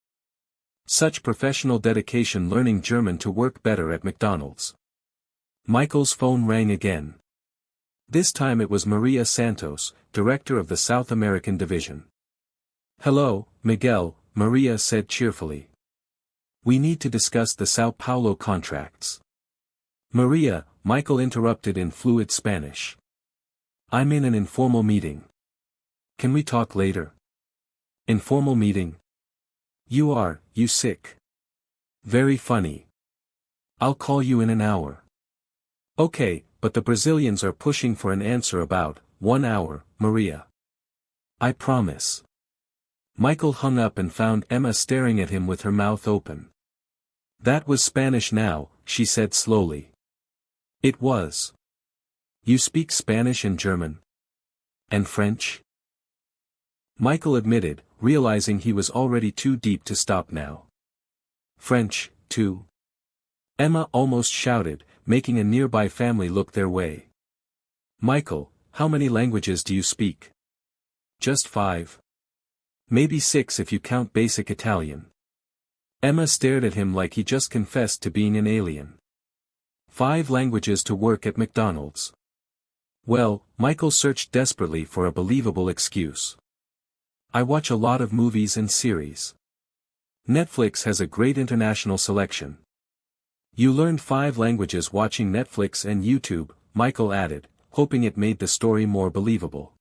Such professional dedication, learning German to work better at McDonald's. Michael's phone rang again. This time it was Maria Santos, director of the South American division. Hello, Miguel, Maria said cheerfully. We need to discuss the Sao Paulo contracts. Maria, Michael interrupted in fluid Spanish. I'm in an informal meeting. Can we talk later? Informal meeting? You sick. Very funny. I'll call you in an hour. Okay, but the Brazilians are pushing for an answer about 1 hour, Maria. I promise. Michael hung up and found Emma staring at him with her mouth open. That was Spanish now, she said slowly. It was. You speak Spanish and German? And French? Michael admitted, realizing he was already too deep to stop now. French, too? Emma almost shouted, making a nearby family look their way. Michael, how many languages do you speak? Just 5. Maybe 6 if you count basic Italian. Emma stared at him like he just confessed to being an alien. 5 languages to work at McDonald's. Well, Michael searched desperately for a believable excuse. I watch a lot of movies and series. Netflix has a great international selection. You learned 5 languages watching Netflix and YouTube, Michael added, hoping it made the story more believable.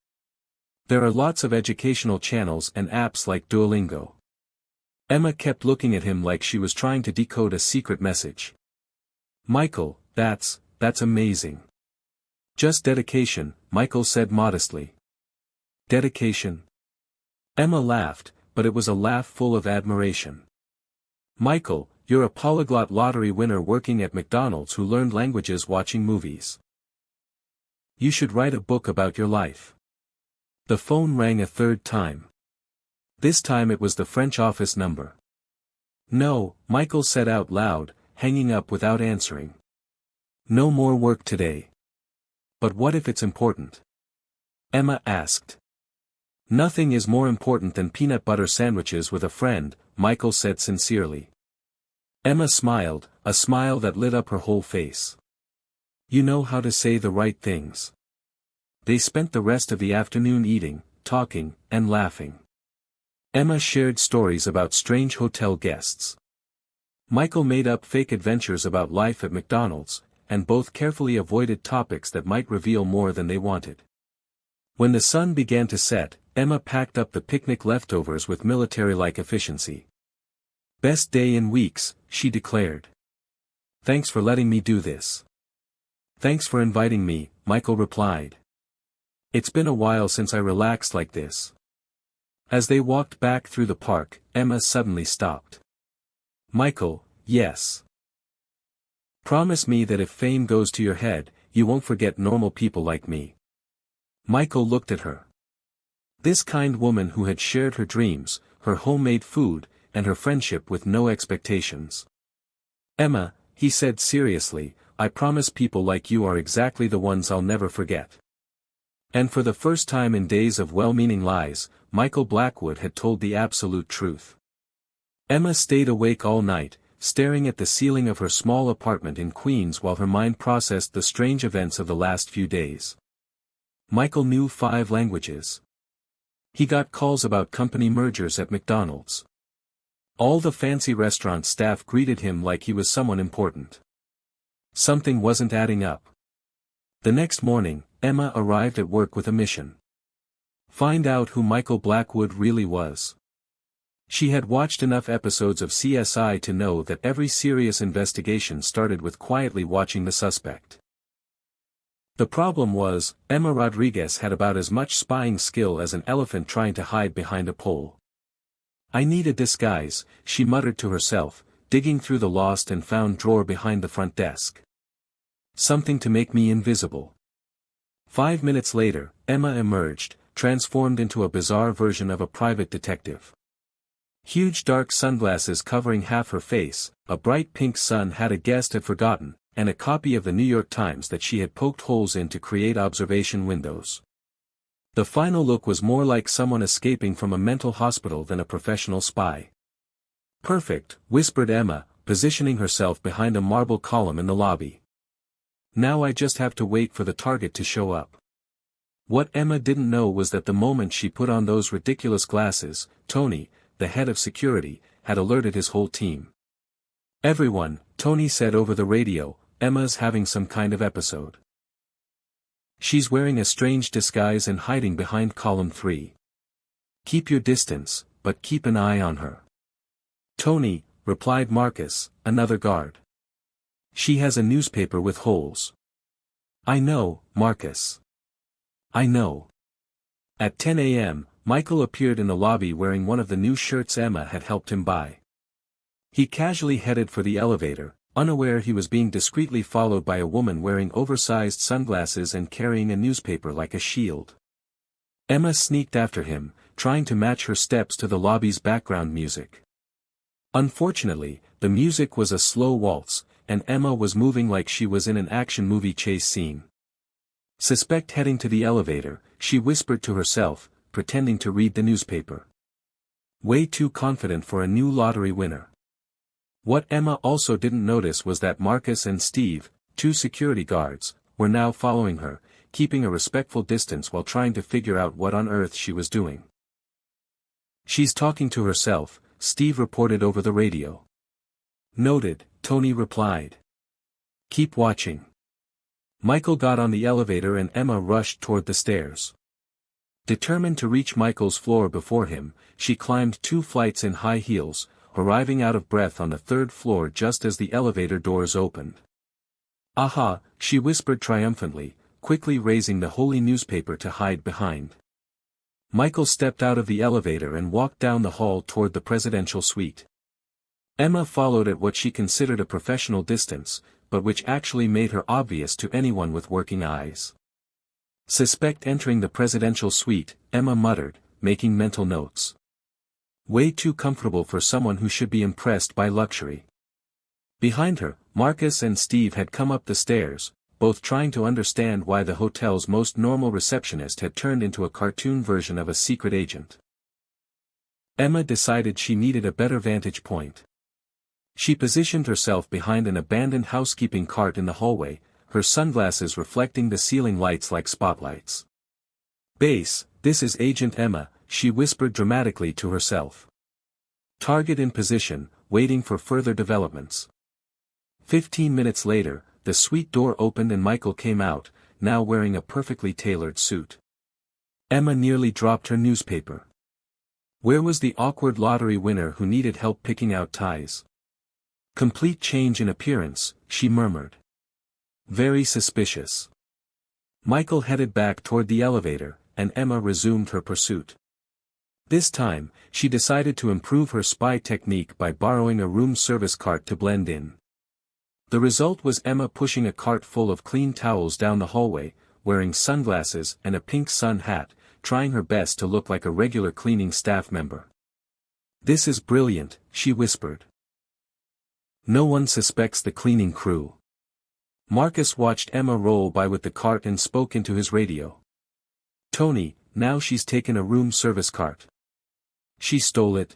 There are lots of educational channels and apps like Duolingo. Emma kept looking at him like she was trying to decode a secret message. Michael, that's amazing. Just dedication, Michael said modestly. Dedication? Emma laughed, but it was a laugh full of admiration. Michael, you're a polyglot lottery winner working at McDonald's who learned languages watching movies. You should write a book about your life. The phone rang a third time. This time it was the French office number. No, Michael said out loud, hanging up without answering. No more work today. But what if it's important? Emma asked. Nothing is more important than peanut butter sandwiches with a friend, Michael said sincerely. Emma smiled, a smile that lit up her whole face. You know how to say the right things. They spent the rest of the afternoon eating, talking, and laughing. Emma shared stories about strange hotel guests. Michael made up fake adventures about life at McDonald's, and both carefully avoided topics that might reveal more than they wanted. When the sun began to set, Emma packed up the picnic leftovers with military-like efficiency. Best day in weeks, she declared. Thanks for letting me do this. Thanks for inviting me, Michael replied. It's been a while since I relaxed like this. As they walked back through the park, Emma suddenly stopped. Michael, yes. Promise me that if fame goes to your head, you won't forget normal people like me. Michael looked at her. This kind woman who had shared her dreams, her homemade food, and her friendship with no expectations. Emma, he said seriously, I promise people like you are exactly the ones I'll never forget. And for the first time in days of well-meaning lies, Michael Blackwood had told the absolute truth. Emma stayed awake all night, staring at the ceiling of her small apartment in Queens while her mind processed the strange events of the last few days. Michael knew 5 languages. He got calls about company mergers at McDonald's. All the fancy restaurant staff greeted him like he was someone important. Something wasn't adding up. The next morning, Emma arrived at work with a mission. Find out who Michael Blackwood really was. She had watched enough episodes of CSI to know that every serious investigation started with quietly watching the suspect. The problem was, Emma Rodriguez had about as much spying skill as an elephant trying to hide behind a pole. I need a disguise, she muttered to herself, digging through the lost and found drawer behind the front desk. Something to make me invisible. 5 minutes later, Emma emerged, transformed into a bizarre version of a private detective. Huge dark sunglasses covering half her face, a bright pink sun hat a guest had forgotten, and a copy of the New York Times that she had poked holes in to create observation windows. The final look was more like someone escaping from a mental hospital than a professional spy. Perfect, whispered Emma, positioning herself behind a marble column in the lobby. Now I just have to wait for the target to show up. What Emma didn't know was that the moment she put on those ridiculous glasses, Tony, the head of security, had alerted his whole team. Everyone, Tony said over the radio, Emma's having some kind of episode. She's wearing a strange disguise and hiding behind column 3. Keep your distance, but keep an eye on her. Tony, replied Marcus, another guard. She has a newspaper with holes. I know, Marcus. I know. At 10 a.m., Michael appeared in the lobby wearing one of the new shirts Emma had helped him buy. He casually headed for the elevator, unaware he was being discreetly followed by a woman wearing oversized sunglasses and carrying a newspaper like a shield. Emma sneaked after him, trying to match her steps to the lobby's background music. Unfortunately, the music was a slow waltz, and Emma was moving like she was in an action movie chase scene. Suspect heading to the elevator, she whispered to herself, pretending to read the newspaper. Way too confident for a new lottery winner. What Emma also didn't notice was that Marcus and Steve, 2 security guards, were now following her, keeping a respectful distance while trying to figure out what on earth she was doing. She's talking to herself, Steve reported over the radio. Noted, Tony replied. Keep watching. Michael got on the elevator and Emma rushed toward the stairs. Determined to reach Michael's floor before him, she climbed 2 flights in high heels, arriving out of breath on the 3rd floor just as the elevator doors opened. Aha, she whispered triumphantly, quickly raising the holy newspaper to hide behind. Michael stepped out of the elevator and walked down the hall toward the presidential suite. Emma followed at what she considered a professional distance, but which actually made her obvious to anyone with working eyes. Suspect entering the presidential suite, Emma muttered, making mental notes. Way too comfortable for someone who should be impressed by luxury. Behind her, Marcus and Steve had come up the stairs, both trying to understand why the hotel's most normal receptionist had turned into a cartoon version of a secret agent. Emma decided she needed a better vantage point. She positioned herself behind an abandoned housekeeping cart in the hallway, her sunglasses reflecting the ceiling lights like spotlights. Base, this is Agent Emma, she whispered dramatically to herself. Target in position, waiting for further developments. 15 minutes later, the suite door opened and Michael came out, now wearing a perfectly tailored suit. Emma nearly dropped her newspaper. Where was the awkward lottery winner who needed help picking out ties? Complete change in appearance, she murmured. Very suspicious. Michael headed back toward the elevator, and Emma resumed her pursuit. This time, she decided to improve her spy technique by borrowing a room service cart to blend in. The result was Emma pushing a cart full of clean towels down the hallway, wearing sunglasses and a pink sun hat, trying her best to look like a regular cleaning staff member. This is brilliant, she whispered. No one suspects the cleaning crew. Marcus watched Emma roll by with the cart and spoke into his radio. Tony, now she's taken a room service cart. She stole it.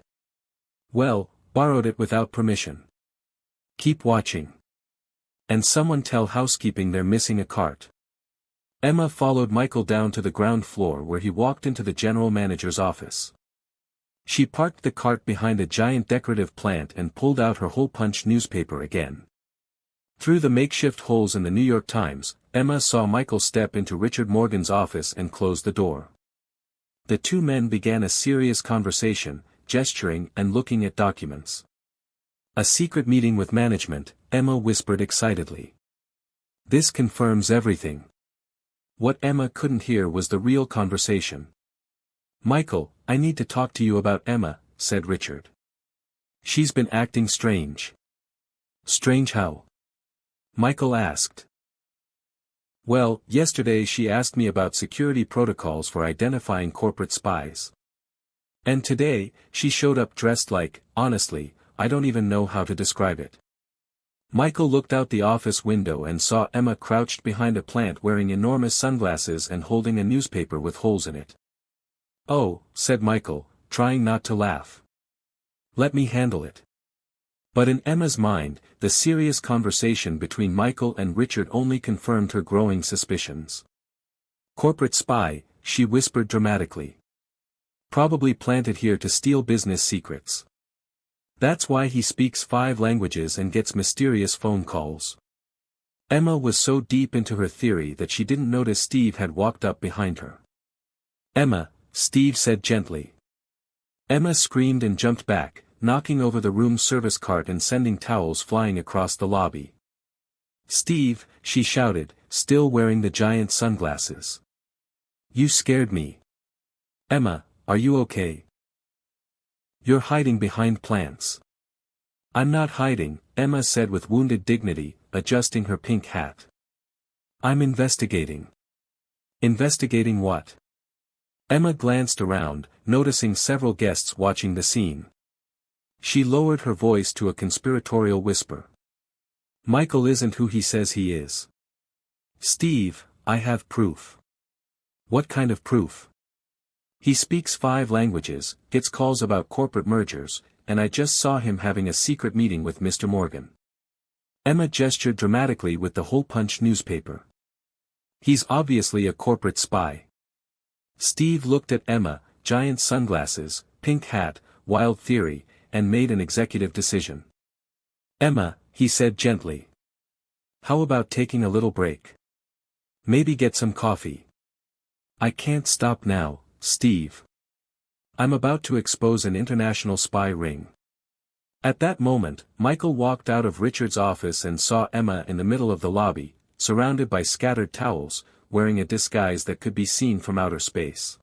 Well, borrowed it without permission. Keep watching. And someone tell housekeeping they're missing a cart. Emma followed Michael down to the ground floor where he walked into the general manager's office. She parked the cart behind a giant decorative plant and pulled out her hole-punch newspaper again. Through the makeshift holes in the New York Times, Emma saw Michael step into Richard Morgan's office and close the door. The two men began a serious conversation, gesturing and looking at documents. "A secret meeting with management," Emma whispered excitedly. "This confirms everything." What Emma couldn't hear was the real conversation. "Michael, I need to talk to you about Emma," said Richard. "She's been acting strange." "Strange how?" Michael asked. "Well, yesterday she asked me about security protocols for identifying corporate spies. And today, she showed up dressed like, honestly, I don't even know how to describe it." Michael looked out the office window and saw Emma crouched behind a plant wearing enormous sunglasses and holding a newspaper with holes in it. "Oh," said Michael, trying not to laugh. "Let me handle it." But in Emma's mind, the serious conversation between Michael and Richard only confirmed her growing suspicions. "Corporate spy," she whispered dramatically. "Probably planted here to steal business secrets. That's why he speaks 5 languages and gets mysterious phone calls." Emma was so deep into her theory that she didn't notice Steve had walked up behind her. "Emma," Steve said gently. Emma screamed and jumped back, knocking over the room service cart and sending towels flying across the lobby. "Steve," she shouted, still wearing the giant sunglasses. "You scared me." "Emma, are you okay?" "You're hiding behind plants." "I'm not hiding," Emma said with wounded dignity, adjusting her pink hat. "I'm investigating." "Investigating what?" Emma glanced around, noticing several guests watching the scene. She lowered her voice to a conspiratorial whisper. "Michael isn't who he says he is." "Steve, I have proof." "What kind of proof?" "He speaks 5 languages, gets calls about corporate mergers, and I just saw him having a secret meeting with Mr. Morgan." Emma gestured dramatically with the hole-punch newspaper. "He's obviously a corporate spy." Steve looked at Emma, giant sunglasses, pink hat, wild theory, and made an executive decision. "Emma," he said gently. "How about taking a little break? Maybe get some coffee?" "I can't stop now, Steve. I'm about to expose an international spy ring." At that moment, Michael walked out of Richard's office and saw Emma in the middle of the lobby, surrounded by scattered towels, wearing a disguise that could be seen from outer space.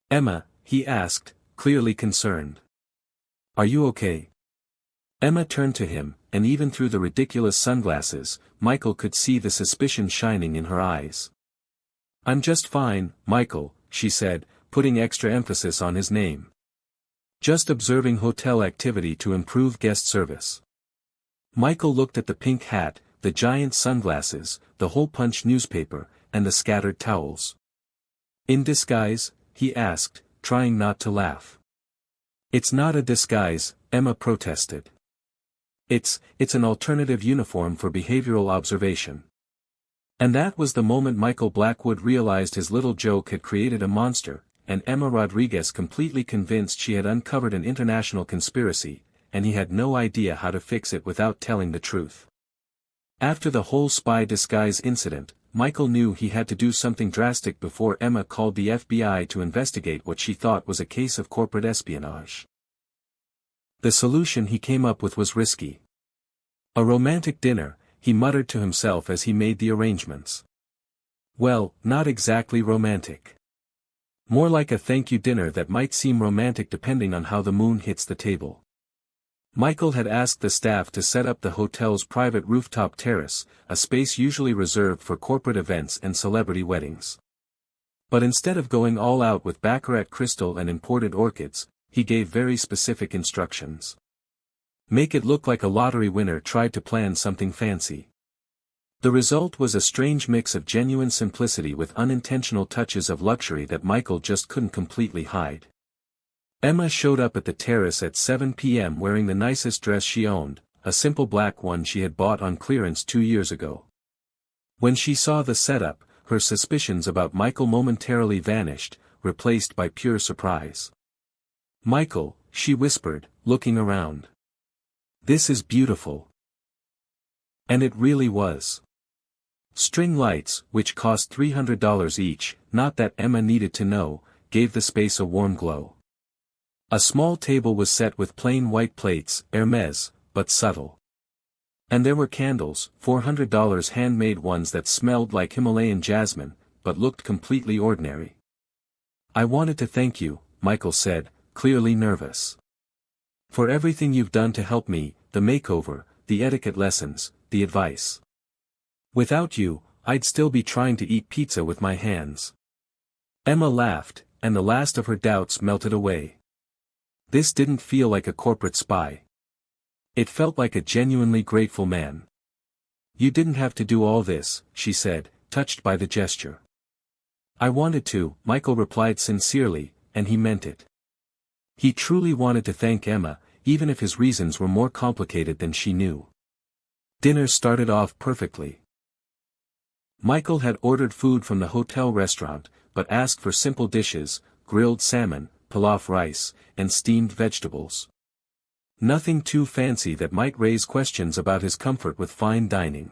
"Emma," he asked, clearly concerned. "Are you okay?" Emma turned to him, and even through the ridiculous sunglasses, Michael could see the suspicion shining in her eyes. "I'm just fine, Michael," she said, putting extra emphasis on his name. "Just observing hotel activity to improve guest service." Michael looked at the pink hat, the giant sunglasses, the hole-punch newspaper, and the scattered towels. "In disguise?" he asked, trying not to laugh. "It's not a disguise," Emma protested. It's an alternative uniform for behavioral observation." And that was the moment Michael Blackwood realized his little joke had created a monster, and Emma Rodriguez completely convinced she had uncovered an international conspiracy, and he had no idea how to fix it without telling the truth. After the whole spy disguise incident, Michael knew he had to do something drastic before Emma called the FBI to investigate what she thought was a case of corporate espionage. The solution he came up with was risky. "A romantic dinner," he muttered to himself as he made the arrangements. "Well, not exactly romantic. More like a thank-you dinner that might seem romantic depending on how the moon hits the table." Michael had asked the staff to set up the hotel's private rooftop terrace, a space usually reserved for corporate events and celebrity weddings. But instead of going all out with baccarat crystal and imported orchids, he gave very specific instructions. Make it look like a lottery winner tried to plan something fancy. The result was a strange mix of genuine simplicity with unintentional touches of luxury that Michael just couldn't completely hide. Emma showed up at the terrace at 7 p.m. wearing the nicest dress she owned, a simple black one she had bought on clearance 2 years ago. When she saw the setup, her suspicions about Michael momentarily vanished, replaced by pure surprise. "Michael," she whispered, looking around. "This is beautiful." And it really was. String lights, which cost $300 each, not that Emma needed to know, gave the space a warm glow. A small table was set with plain white plates, Hermès, but subtle. And there were candles, $400 handmade ones that smelled like Himalayan jasmine, but looked completely ordinary. "I wanted to thank you," Michael said, clearly nervous. "For everything you've done to help me, the makeover, the etiquette lessons, the advice. Without you, I'd still be trying to eat pizza with my hands." Emma laughed, and the last of her doubts melted away. This didn't feel like a corporate spy. It felt like a genuinely grateful man. "You didn't have to do all this," she said, touched by the gesture. "I wanted to," Michael replied sincerely, and he meant it. He truly wanted to thank Emma, even if his reasons were more complicated than she knew. Dinner started off perfectly. Michael had ordered food from the hotel restaurant, but asked for simple dishes, grilled salmon, pilaf rice, and steamed vegetables. Nothing too fancy that might raise questions about his comfort with fine dining.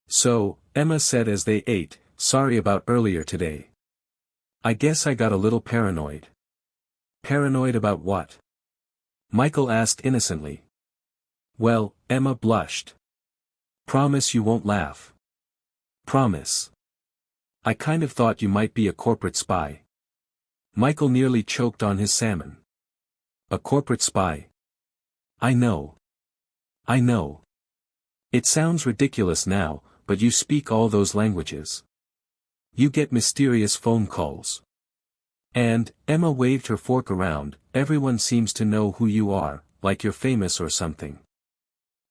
"So," Emma said as they ate, "sorry about earlier today. I guess I got a little paranoid." "Paranoid about what?" Michael asked innocently. "Well," Emma blushed. "Promise you won't laugh." "Promise." "I kind of thought you might be a corporate spy." Michael nearly choked on his salmon. "A corporate spy? I know. I know. It sounds ridiculous now, but you speak all those languages. You get mysterious phone calls. And," Emma waved her fork around, "everyone seems to know who you are, like you're famous or something."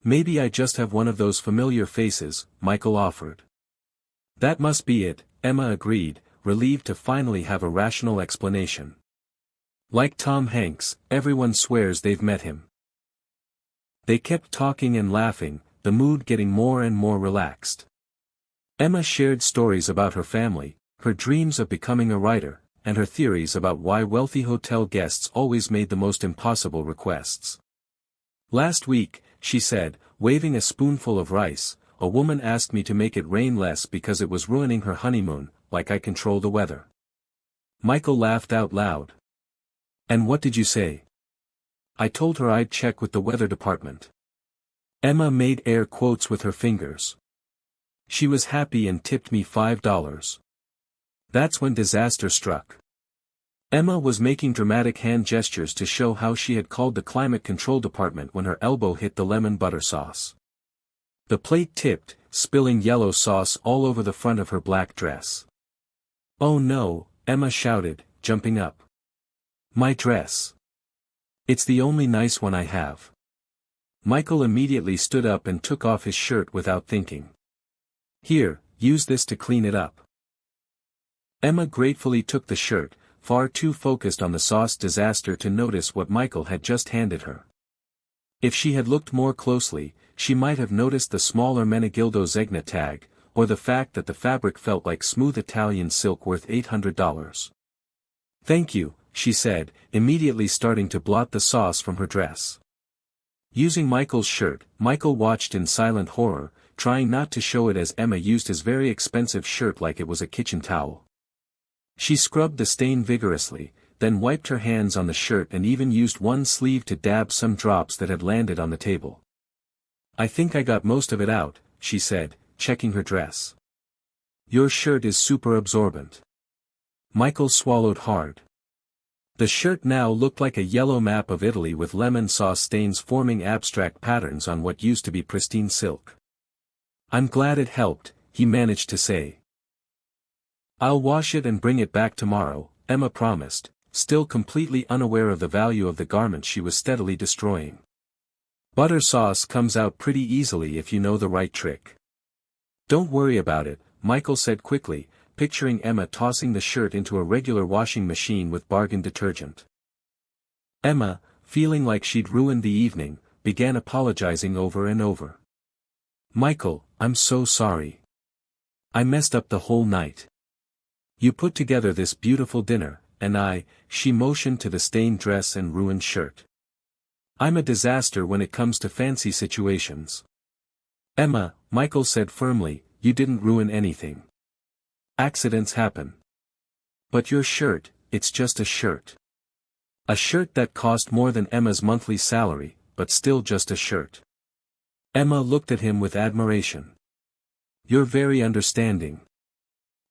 "Maybe I just have one of those familiar faces," Michael offered. "That must be it," Emma agreed, relieved to finally have a rational explanation. "Like Tom Hanks, everyone swears they've met him." They kept talking and laughing, the mood getting more and more relaxed. Emma shared stories about her family, her dreams of becoming a writer, and her theories about why wealthy hotel guests always made the most impossible requests. "Last week," she said, waving a spoonful of rice, "a woman asked me to make it rain less because it was ruining her honeymoon, like I control the weather." Michael laughed out loud. "And what did you say?" "I told her I'd check with the weather department." Emma made air quotes with her fingers. "She was happy and tipped me $5. That's when disaster struck." Emma was making dramatic hand gestures to show how she had called the climate control department when her elbow hit the lemon butter sauce. The plate tipped, spilling yellow sauce all over the front of her black dress. "Oh no," Emma shouted, jumping up. "My dress. It's the only nice one I have." Michael immediately stood up and took off his shirt without thinking. "Here, use this to clean it up." Emma gratefully took the shirt, far too focused on the sauce disaster to notice what Michael had just handed her. If she had looked more closely, she might have noticed the smaller Menegildo Zegna tag, or the fact that the fabric felt like smooth Italian silk worth $800. "Thank you," she said, immediately starting to blot the sauce from her dress. Using Michael's shirt, Michael watched in silent horror, trying not to show it as Emma used his very expensive shirt like it was a kitchen towel. She scrubbed the stain vigorously, then wiped her hands on the shirt and even used one sleeve to dab some drops that had landed on the table. "I think I got most of it out," she said, checking her dress. "Your shirt is super absorbent." Michael swallowed hard. The shirt now looked like a yellow map of Italy with lemon sauce stains forming abstract patterns on what used to be pristine silk. "I'm glad it helped," he managed to say. "I'll wash it and bring it back tomorrow," Emma promised, still completely unaware of the value of the garment she was steadily destroying. "Butter sauce comes out pretty easily if you know the right trick." "Don't worry about it," Michael said quickly, picturing Emma tossing the shirt into a regular washing machine with bargain detergent. Emma, feeling like she'd ruined the evening, began apologizing over and over. "Michael, I'm so sorry. I messed up the whole night. You put together this beautiful dinner, and she motioned to the stained dress and ruined shirt. I'm a disaster when it comes to fancy situations. Emma, Michael said firmly, you didn't ruin anything. Accidents happen. But your shirt, it's just a shirt. A shirt that cost more than Emma's monthly salary, but still just a shirt. Emma looked at him with admiration. You're very understanding.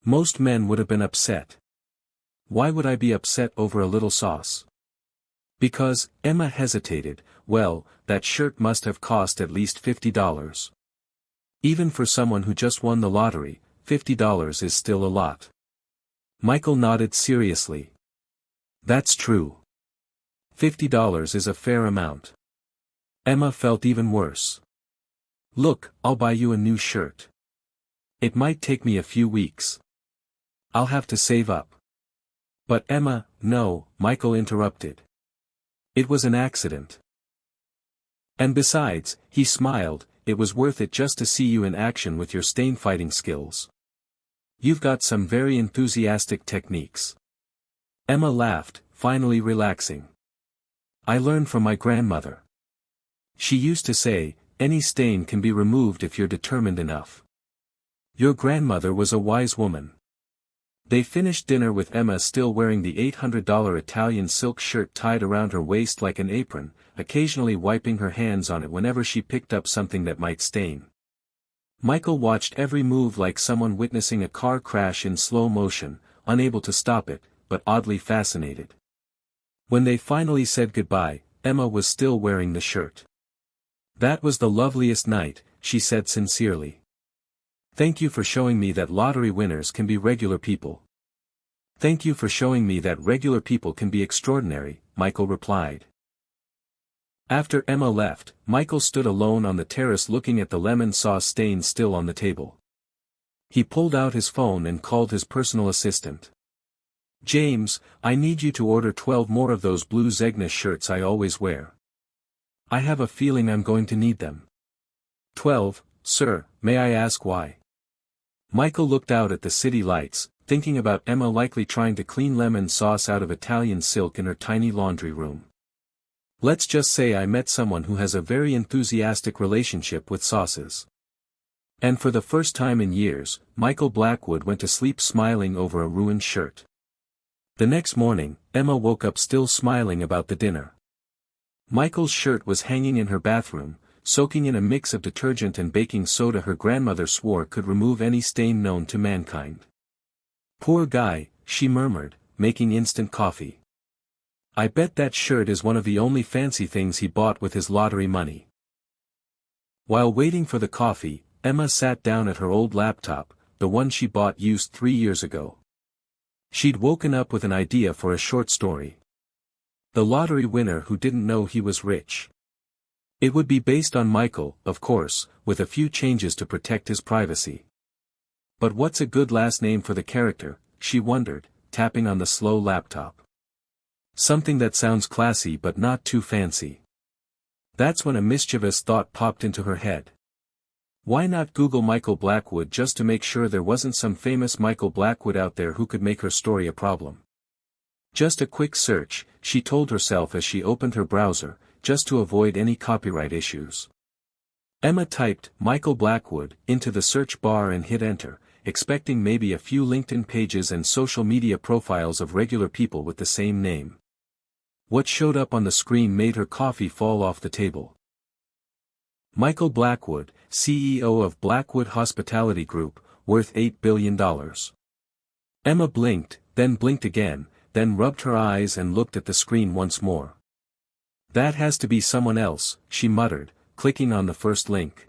Most men would have been upset. Why would I be upset over a little sauce? Because, Emma hesitated, well, that shirt must have cost at least $50. Even for someone who just won the lottery, $50 is still a lot. Michael nodded seriously. That's true. $50 is a fair amount. Emma felt even worse. Look, I'll buy you a new shirt. It might take me a few weeks. I'll have to save up. But Emma, no, Michael interrupted. It was an accident. And besides, he smiled, it was worth it just to see you in action with your stain fighting skills. You've got some very enthusiastic techniques. Emma laughed, finally relaxing. I learned from my grandmother. She used to say, any stain can be removed if you're determined enough. Your grandmother was a wise woman. They finished dinner with Emma still wearing the $800 Italian silk shirt tied around her waist like an apron, occasionally wiping her hands on it whenever she picked up something that might stain. Michael watched every move like someone witnessing a car crash in slow motion, unable to stop it, but oddly fascinated. When they finally said goodbye, Emma was still wearing the shirt. That was the loveliest night, she said sincerely. Thank you for showing me that lottery winners can be regular people. Thank you for showing me that regular people can be extraordinary, Michael replied. After Emma left, Michael stood alone on the terrace looking at the lemon sauce stains still on the table. He pulled out his phone and called his personal assistant. James, I need you to order 12 more of those blue Zegna shirts I always wear. I have a feeling I'm going to need them. 12, sir, may I ask why? Michael looked out at the city lights, thinking about Emma likely trying to clean lemon sauce out of Italian silk in her tiny laundry room. Let's just say I met someone who has a very enthusiastic relationship with sauces. And for the first time in years, Michael Blackwood went to sleep smiling over a ruined shirt. The next morning, Emma woke up still smiling about the dinner. Michael's shirt was hanging in her bathroom, soaking in a mix of detergent and baking soda her grandmother swore could remove any stain known to mankind. Poor guy, she murmured, making instant coffee. I bet that shirt is one of the only fancy things he bought with his lottery money. While waiting for the coffee, Emma sat down at her old laptop, the one she bought used 3 years ago. She'd woken up with an idea for a short story. The lottery winner who didn't know he was rich. It would be based on Michael, of course, with a few changes to protect his privacy. But what's a good last name for the character, she wondered, tapping on the slow laptop. Something that sounds classy but not too fancy. That's when a mischievous thought popped into her head. Why not Google Michael Blackwood just to make sure there wasn't some famous Michael Blackwood out there who could make her story a problem? Just a quick search, she told herself as she opened her browser, just to avoid any copyright issues. Emma typed Michael Blackwood into the search bar and hit enter, expecting maybe a few LinkedIn pages and social media profiles of regular people with the same name. What showed up on the screen made her coffee fall off the table. Michael Blackwood, CEO of Blackwood Hospitality Group, worth $8 billion. Emma blinked, then blinked again, then rubbed her eyes and looked at the screen once more. That has to be someone else, she muttered, clicking on the first link.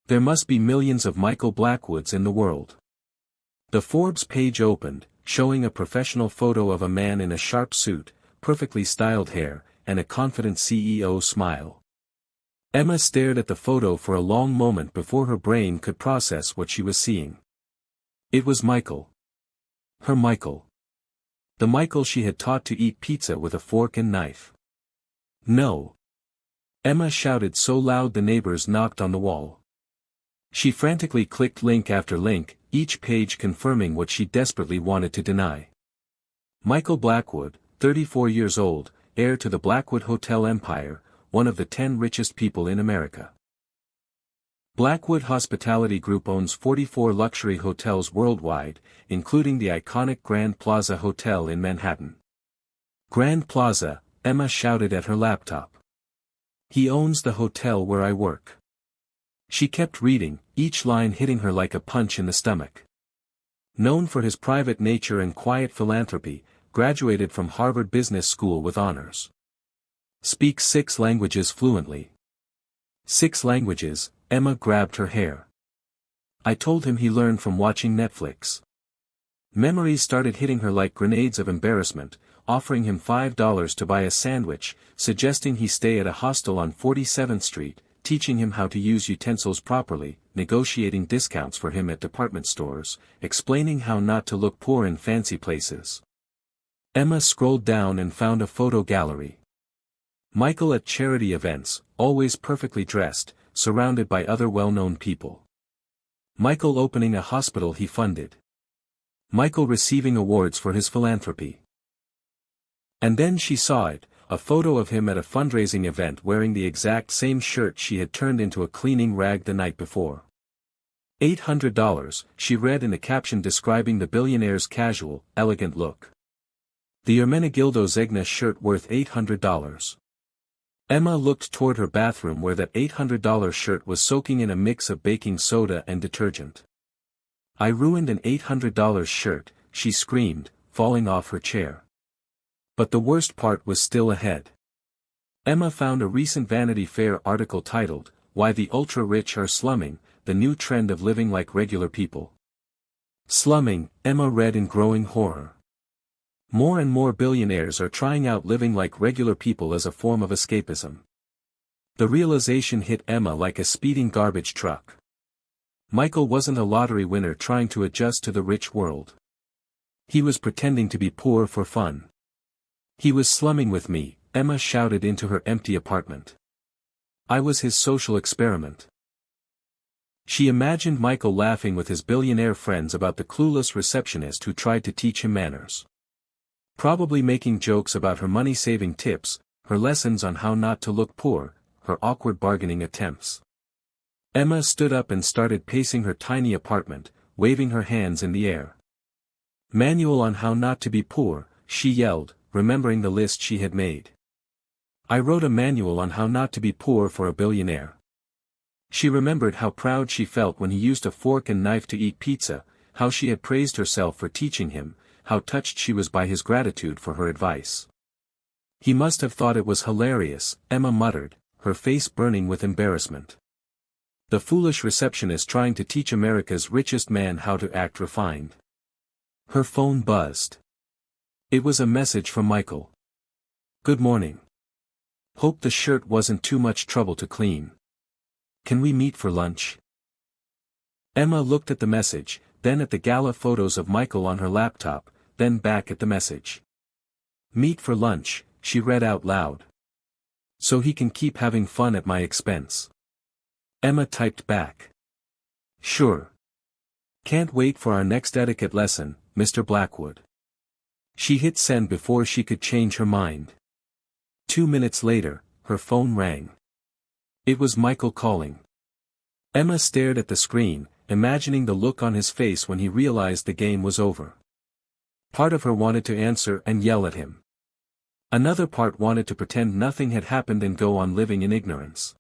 There must be millions of Michael Blackwoods in the world. The Forbes page opened, showing a professional photo of a man in a sharp suit, perfectly styled hair, and a confident CEO smile. Emma stared at the photo for a long moment before her brain could process what she was seeing. It was Michael. Her Michael. The Michael she had taught to eat pizza with a fork and knife. No. Emma shouted so loud the neighbors knocked on the wall. She frantically clicked link after link, each page confirming what she desperately wanted to deny. Michael Blackwood, 34 years old, heir to the Blackwood Hotel empire, one of the 10 richest people in America. Blackwood Hospitality Group owns 44 luxury hotels worldwide, including the iconic Grand Plaza Hotel in Manhattan. Grand Plaza, Emma shouted at her laptop. He owns the hotel where I work. She kept reading, each line hitting her like a punch in the stomach. Known for his private nature and quiet philanthropy, graduated from Harvard Business School with honors. Speaks 6 languages fluently. 6 languages, Emma grabbed her hair. I told him he learned from watching Netflix. Memories started hitting her like grenades of embarrassment, offering him $5 to buy a sandwich, suggesting he stay at a hostel on 47th Street, teaching him how to use utensils properly, negotiating discounts for him at department stores, explaining how not to look poor in fancy places. Emma scrolled down and found a photo gallery. Michael at charity events, always perfectly dressed, surrounded by other well-known people. Michael opening a hospital he funded. Michael receiving awards for his philanthropy. And then she saw it, a photo of him at a fundraising event wearing the exact same shirt she had turned into a cleaning rag the night before. $800, she read in the caption describing the billionaire's casual, elegant look. The Ermenegildo Zegna shirt worth $800. Emma looked toward her bathroom where that $800 shirt was soaking in a mix of baking soda and detergent. I ruined an $800 shirt, she screamed, falling off her chair. But the worst part was still ahead. Emma found a recent Vanity Fair article titled, "Why the Ultra-Rich Are Slumming, the New Trend of Living Like Regular People." Slumming, Emma read in growing horror. More and more billionaires are trying out living like regular people as a form of escapism. The realization hit Emma like a speeding garbage truck. Michael wasn't a lottery winner trying to adjust to the rich world. He was pretending to be poor for fun. He was slumming with me, Emma shouted into her empty apartment. I was his social experiment. She imagined Michael laughing with his billionaire friends about the clueless receptionist who tried to teach him manners. Probably making jokes about her money-saving tips, her lessons on how not to look poor, her awkward bargaining attempts. Emma stood up and started pacing her tiny apartment, waving her hands in the air. Manual on how not to be poor, she yelled, remembering the list she had made. I wrote a manual on how not to be poor for a billionaire. She remembered how proud she felt when he used a fork and knife to eat pizza, how she had praised herself for teaching him, how touched she was by his gratitude for her advice. He must have thought it was hilarious, Emma muttered, her face burning with embarrassment. The foolish receptionist trying to teach America's richest man how to act refined. Her phone buzzed. It was a message from Michael. Good morning. Hope the shirt wasn't too much trouble to clean. Can we meet for lunch? Emma looked at the message, then at the gala photos of Michael on her laptop, then back at the message. Meet for lunch, she read out loud. So he can keep having fun at my expense. Emma typed back. Sure. Can't wait for our next etiquette lesson, Mr. Blackwood. She hit send before she could change her mind. 2 minutes later, her phone rang. It was Michael calling. Emma stared at the screen, imagining the look on his face when he realized the game was over. Part of her wanted to answer and yell at him. Another part wanted to pretend nothing had happened and go on living in ignorance.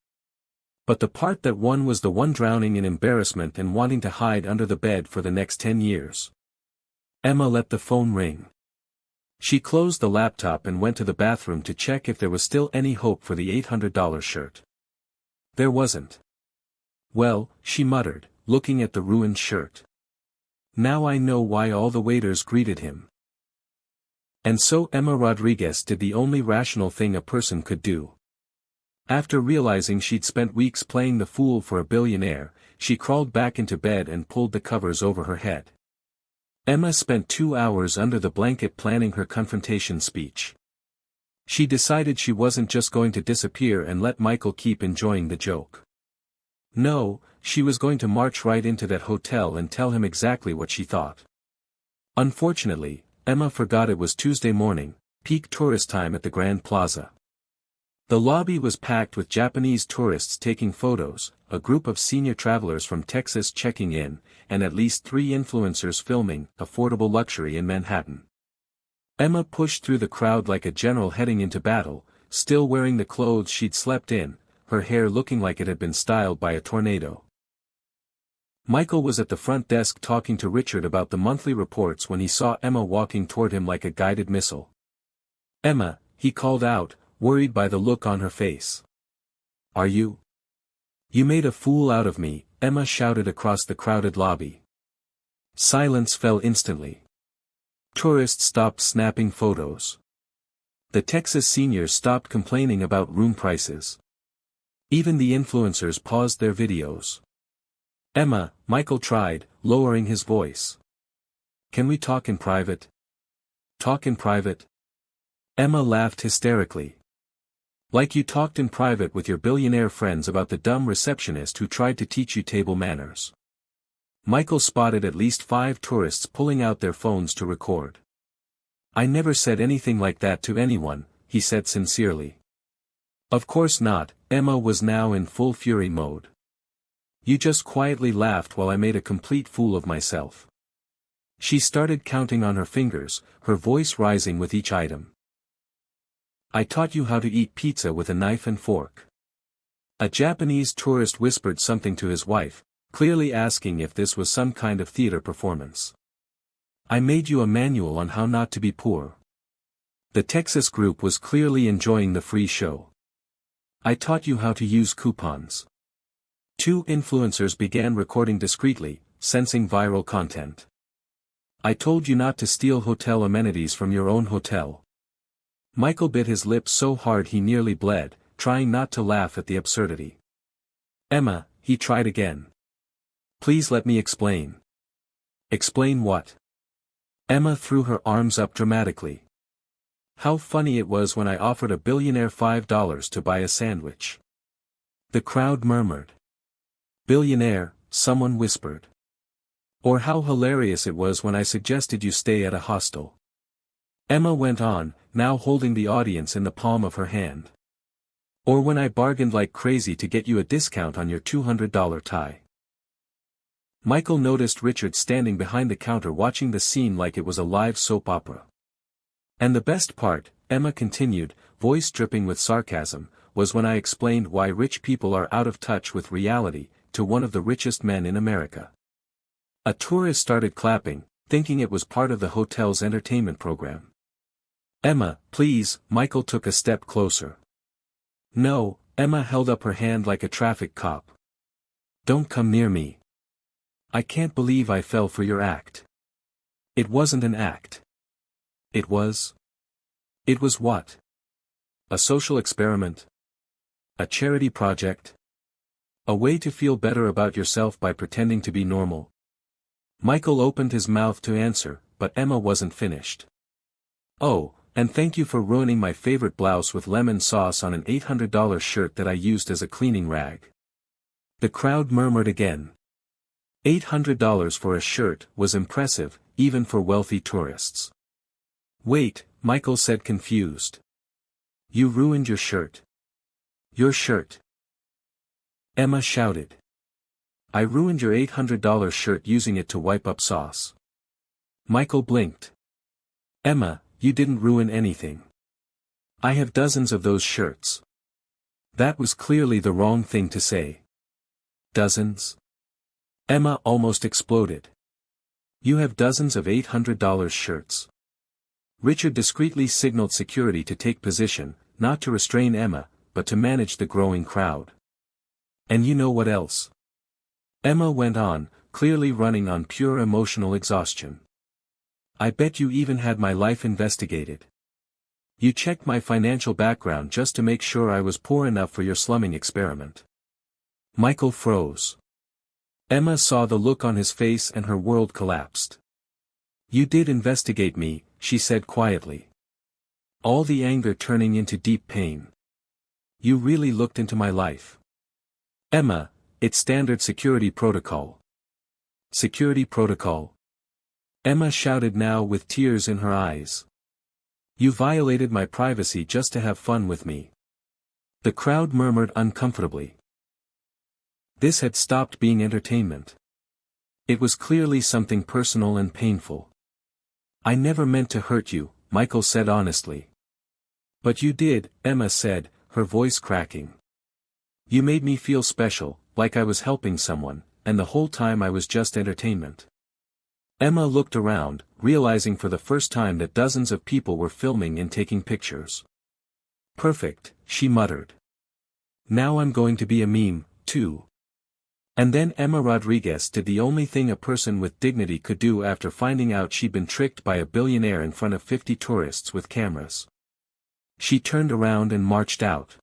But the part that won was the one drowning in embarrassment and wanting to hide under the bed for the next 10 years. Emma let the phone ring. She closed the laptop and went to the bathroom to check if there was still any hope for the $800 shirt. There wasn't. Well, she muttered, looking at the ruined shirt. Now I know why all the waiters greeted him. And so Emma Rodriguez did the only rational thing a person could do. After realizing she'd spent weeks playing the fool for a billionaire, she crawled back into bed and pulled the covers over her head. Emma spent 2 hours under the blanket planning her confrontation speech. She decided she wasn't just going to disappear and let Michael keep enjoying the joke. No, she was going to march right into that hotel and tell him exactly what she thought. Unfortunately, Emma forgot it was Tuesday morning, peak tourist time at the Grand Plaza. The lobby was packed with Japanese tourists taking photos, a group of senior travelers from Texas checking in, and at least 3 influencers filming affordable luxury in Manhattan. Emma pushed through the crowd like a general heading into battle, still wearing the clothes she'd slept in, her hair looking like it had been styled by a tornado. Michael was at the front desk talking to Richard about the monthly reports when he saw Emma walking toward him like a guided missile. "Emma," he called out, worried by the look on her face. "Are you?" "You made a fool out of me," Emma shouted across the crowded lobby. Silence fell instantly. Tourists stopped snapping photos. The Texas seniors stopped complaining about room prices. Even the influencers paused their videos. "Emma," Michael tried, lowering his voice. "Can we talk in private?" "Talk in private?" Emma laughed hysterically. "Like you talked in private with your billionaire friends about the dumb receptionist who tried to teach you table manners." Michael spotted at least 5 tourists pulling out their phones to record. "I never said anything like that to anyone," he said sincerely. "Of course not," Emma was now in full fury mode. "You just quietly laughed while I made a complete fool of myself." She started counting on her fingers, her voice rising with each item. "I taught you how to eat pizza with a knife and fork." A Japanese tourist whispered something to his wife, clearly asking if this was some kind of theater performance. "I made you a manual on how not to be poor." The Texas group was clearly enjoying the free show. "I taught you how to use coupons." 2 influencers began recording discreetly, sensing viral content. "I told you not to steal hotel amenities from your own hotel." Michael bit his lips so hard he nearly bled, trying not to laugh at the absurdity. "Emma," he tried again. "Please let me explain." "Explain what?" Emma threw her arms up dramatically. "How funny it was when I offered a billionaire $5 to buy a sandwich." The crowd murmured. "Billionaire," someone whispered. "Or how hilarious it was when I suggested you stay at a hostel." Emma went on, now holding the audience in the palm of her hand. "Or when I bargained like crazy to get you a discount on your $200 tie." Michael noticed Richard standing behind the counter watching the scene like it was a live soap opera. "And the best part," Emma continued, voice dripping with sarcasm, "was when I explained why rich people are out of touch with reality, to one of the richest men in America." A tourist started clapping, thinking it was part of the hotel's entertainment program. "Emma, please," Michael took a step closer. "No," Emma held up her hand like a traffic cop. "Don't come near me. I can't believe I fell for your act." "It wasn't an act." "It was?" "It was what? A social experiment? A charity project? A way to feel better about yourself by pretending to be normal?" Michael opened his mouth to answer, but Emma wasn't finished. "Oh, and thank you for ruining my favorite blouse with lemon sauce on an $800 shirt that I used as a cleaning rag." The crowd murmured again. $800 for a shirt was impressive, even for wealthy tourists. "Wait," Michael said confused. "You ruined your shirt." "Your shirt?" Emma shouted. "I ruined your $800 shirt using it to wipe up sauce." Michael blinked. "Emma, you didn't ruin anything. I have dozens of those shirts." That was clearly the wrong thing to say. "Dozens?" Emma almost exploded. "You have dozens of $800 shirts." Richard discreetly signaled security to take position, not to restrain Emma, but to manage the growing crowd. "And you know what else?" Emma went on, clearly running on pure emotional exhaustion. "I bet you even had my life investigated. You checked my financial background just to make sure I was poor enough for your slumming experiment." Michael froze. Emma saw the look on his face and her world collapsed. "You did investigate me," she said quietly. All the anger turning into deep pain. "You really looked into my life." "Emma, It's standard security protocol. Security protocol? Emma shouted now with tears in her eyes. You violated my privacy just to have fun with me. The crowd murmured uncomfortably. This had stopped being entertainment. It was clearly something personal and painful. I never meant to hurt you, Michael said honestly. But you did, Emma said, her voice cracking. You made me feel special, like I was helping someone, and the whole time I was just entertainment. Emma looked around, realizing for the first time that dozens of people were filming and taking pictures. Perfect, she muttered. Now I'm going to be a meme, too. And then Emma Rodriguez did the only thing a person with dignity could do after finding out she'd been tricked by a billionaire in front of 50 tourists with cameras. She turned around and marched out.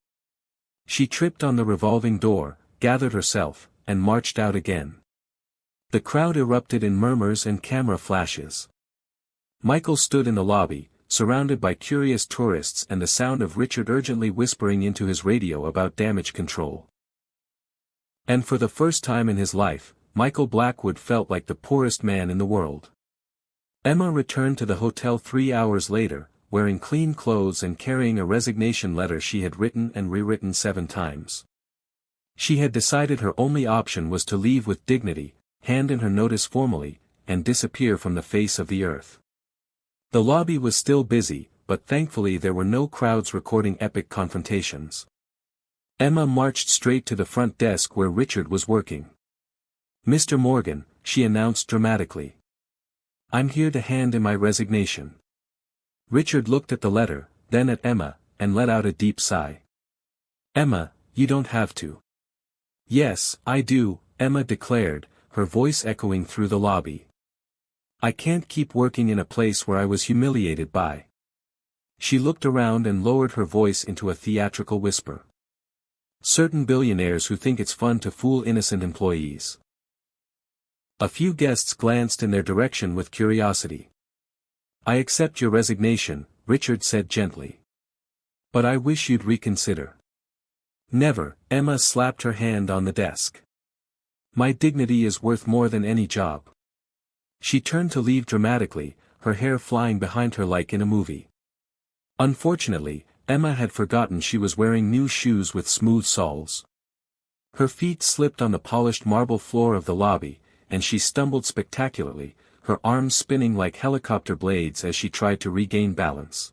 She tripped on the revolving door, gathered herself, and marched out again. The crowd erupted in murmurs and camera flashes. Michael stood in the lobby, surrounded by curious tourists and the sound of Richard urgently whispering into his radio about damage control. And for the first time in his life, Michael Blackwood felt like the poorest man in the world. Emma returned to the hotel 3 hours later, wearing clean clothes and carrying a resignation letter she had written and rewritten 7 times. She had decided her only option was to leave with dignity, hand in her notice formally, and disappear from the face of the earth. The lobby was still busy, but thankfully there were no crowds recording epic confrontations. Emma marched straight to the front desk where Richard was working. Mr. Morgan, she announced dramatically. I'm here to hand in my resignation. Richard looked at the letter, then at Emma, and let out a deep sigh. Emma, you don't have to. Yes, I do, Emma declared, her voice echoing through the lobby. I can't keep working in a place where I was humiliated by. She looked around and lowered her voice into a theatrical whisper. Certain billionaires who think it's fun to fool innocent employees. A few guests glanced in their direction with curiosity. I accept your resignation, Richard said gently. But I wish you'd reconsider. Never, Emma slapped her hand on the desk. My dignity is worth more than any job. She turned to leave dramatically, her hair flying behind her like in a movie. Unfortunately, Emma had forgotten she was wearing new shoes with smooth soles. Her feet slipped on the polished marble floor of the lobby, and she stumbled spectacularly, her arms spinning like helicopter blades as she tried to regain balance.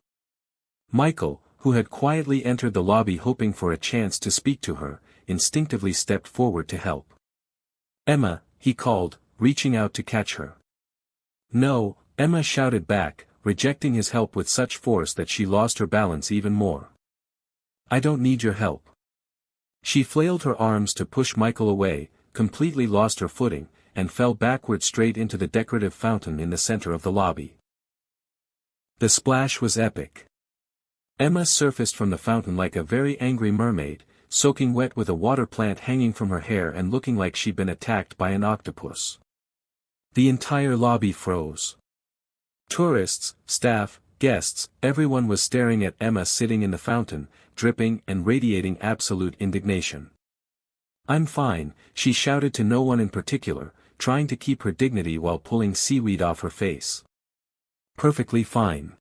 Michael, who had quietly entered the lobby hoping for a chance to speak to her, instinctively stepped forward to help. Emma, he called, reaching out to catch her. No, Emma shouted back, rejecting his help with such force that she lost her balance even more. I don't need your help. She flailed her arms to push Michael away, completely lost her footing, and fell backward straight into the decorative fountain in the center of the lobby. The splash was epic. Emma surfaced from the fountain like a very angry mermaid, soaking wet with a water plant hanging from her hair and looking like she'd been attacked by an octopus. The entire lobby froze. Tourists, staff, guests, everyone was staring at Emma sitting in the fountain, dripping and radiating absolute indignation. I'm fine, she shouted to no one in particular, trying to keep her dignity while pulling seaweed off her face. Perfectly fine.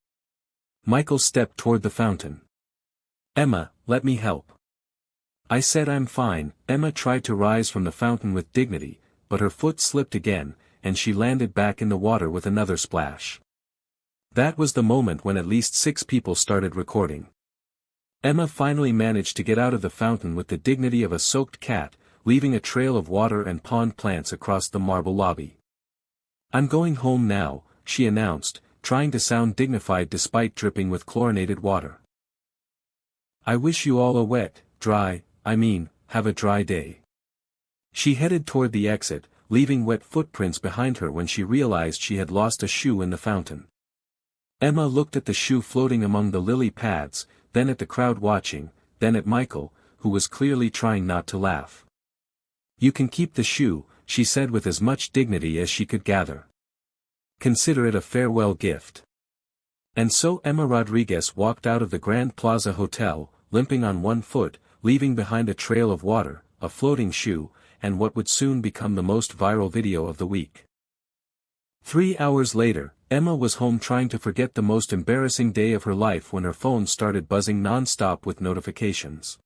Michael stepped toward the fountain. Emma, let me help. I said I'm fine. Emma tried to rise from the fountain with dignity, but her foot slipped again, and she landed back in the water with another splash. That was the moment when at least 6 people started recording. Emma finally managed to get out of the fountain with the dignity of a soaked cat, leaving a trail of water and pond plants across the marble lobby. I'm going home now, she announced, trying to sound dignified despite dripping with chlorinated water. I wish you all a have a dry day. She headed toward the exit, leaving wet footprints behind her when she realized she had lost a shoe in the fountain. Emma looked at the shoe floating among the lily pads, then at the crowd watching, then at Michael, who was clearly trying not to laugh. You can keep the shoe, she said with as much dignity as she could gather. Consider it a farewell gift. And so Emma Rodriguez walked out of the Grand Plaza Hotel, limping on one foot, leaving behind a trail of water, a floating shoe, and what would soon become the most viral video of the week. 3 hours later, Emma was home trying to forget the most embarrassing day of her life when her phone started buzzing non-stop with notifications.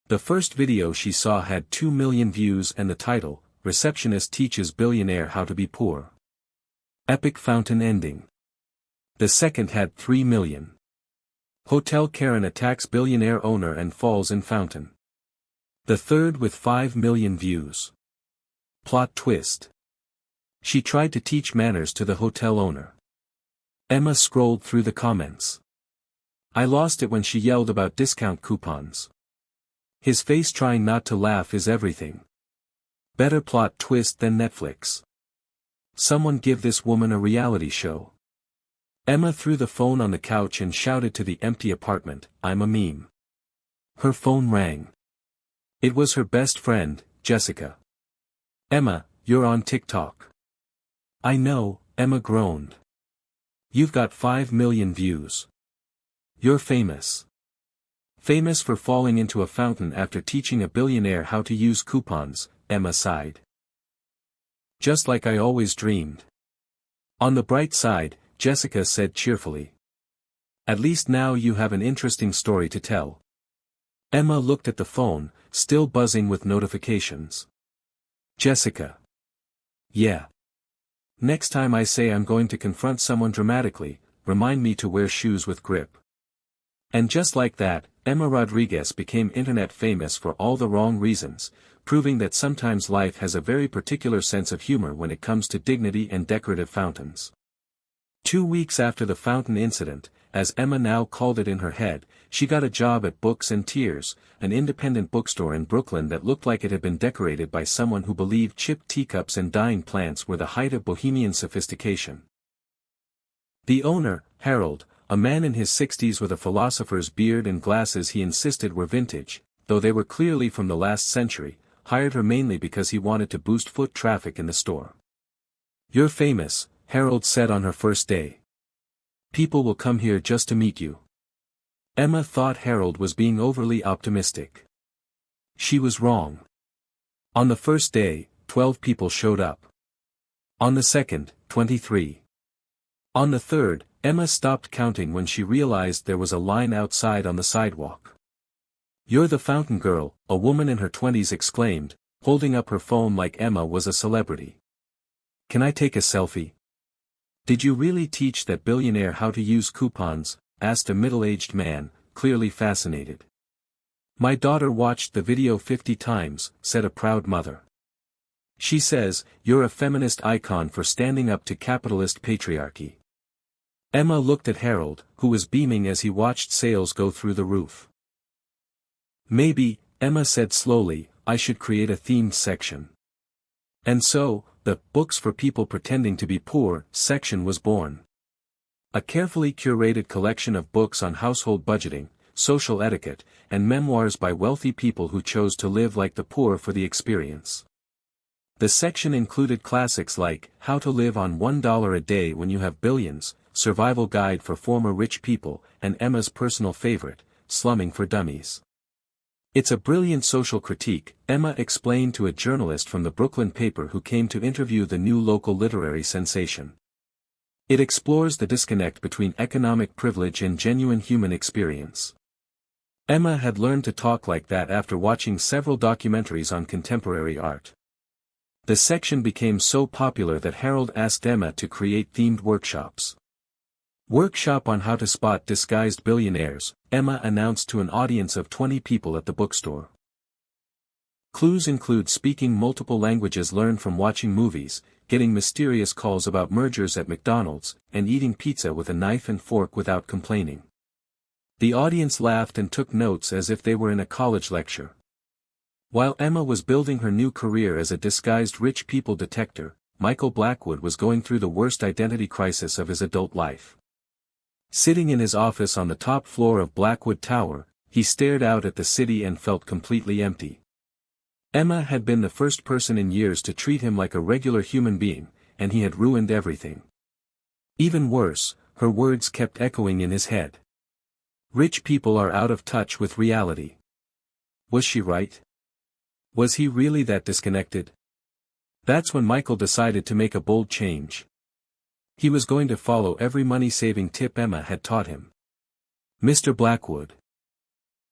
The first video she saw had 2 million views and the title, "Receptionist Teaches Billionaire How to Be Poor." Epic fountain ending. The second had 3 million. Hotel Karen attacks billionaire owner and falls in fountain. The third with 5 million views. Plot twist. She tried to teach manners to the hotel owner. Emma scrolled through the comments. I lost it when she yelled about discount coupons. His face trying not to laugh is everything. Better plot twist than Netflix. Someone give this woman a reality show. Emma threw the phone on the couch and shouted to the empty apartment, I'm a meme. Her phone rang. It was her best friend, Jessica. Emma, you're on TikTok. I know, Emma groaned. You've got 5 million views. You're famous. Famous for falling into a fountain after teaching a billionaire how to use coupons, Emma sighed. Just like I always dreamed. On the bright side, Jessica said cheerfully. At least now you have an interesting story to tell. Emma looked at the phone, still buzzing with notifications. Jessica. Yeah. Next time I say I'm going to confront someone dramatically, remind me to wear shoes with grip. And just like that, Emma Rodriguez became internet famous for all the wrong reasons, proving that sometimes life has a very particular sense of humor when it comes to dignity and decorative fountains. 2 weeks after the fountain incident, as Emma now called it in her head, she got a job at Books and Tears, an independent bookstore in Brooklyn that looked like it had been decorated by someone who believed chipped teacups and dying plants were the height of bohemian sophistication. The owner, Harold, a man in his 60s with a philosopher's beard and glasses he insisted were vintage, though they were clearly from the last century, hired her mainly because he wanted to boost foot traffic in the store. You're famous, Harold said on her first day. People will come here just to meet you. Emma thought Harold was being overly optimistic. She was wrong. On the first day, 12 people showed up. On the second, 23. On the third, Emma stopped counting when she realized there was a line outside on the sidewalk. You're the fountain girl, a woman in her 20s exclaimed, holding up her phone like Emma was a celebrity. Can I take a selfie? Did you really teach that billionaire how to use coupons? Asked a middle-aged man, clearly fascinated. My daughter watched the video 50 times, said a proud mother. She says, you're a feminist icon for standing up to capitalist patriarchy. Emma looked at Harold, who was beaming as he watched sales go through the roof. Maybe, Emma said slowly, I should create a themed section. And so, the Books for People Pretending to be Poor section was born. A carefully curated collection of books on household budgeting, social etiquette, and memoirs by wealthy people who chose to live like the poor for the experience. The section included classics like How to Live on $1 a Day When You Have Billions, Survival Guide for Former Rich People, and Emma's personal favorite, Slumming for Dummies. It's a brilliant social critique, Emma explained to a journalist from the Brooklyn paper who came to interview the new local literary sensation. It explores the disconnect between economic privilege and genuine human experience. Emma had learned to talk like that after watching several documentaries on contemporary art. The section became so popular that Harold asked Emma to create themed workshops. Workshop on how to spot disguised billionaires, Emma announced to an audience of 20 people at the bookstore. Clues include speaking multiple languages learned from watching movies, getting mysterious calls about mergers at McDonald's, and eating pizza with a knife and fork without complaining. The audience laughed and took notes as if they were in a college lecture. While Emma was building her new career as a disguised rich people detector, Michael Blackwood was going through the worst identity crisis of his adult life. Sitting in his office on the top floor of Blackwood Tower, he stared out at the city and felt completely empty. Emma had been the first person in years to treat him like a regular human being, and he had ruined everything. Even worse, her words kept echoing in his head. Rich people are out of touch with reality. Was she right? Was he really that disconnected? That's when Michael decided to make a bold change. He was going to follow every money-saving tip Emma had taught him. Mr. Blackwood.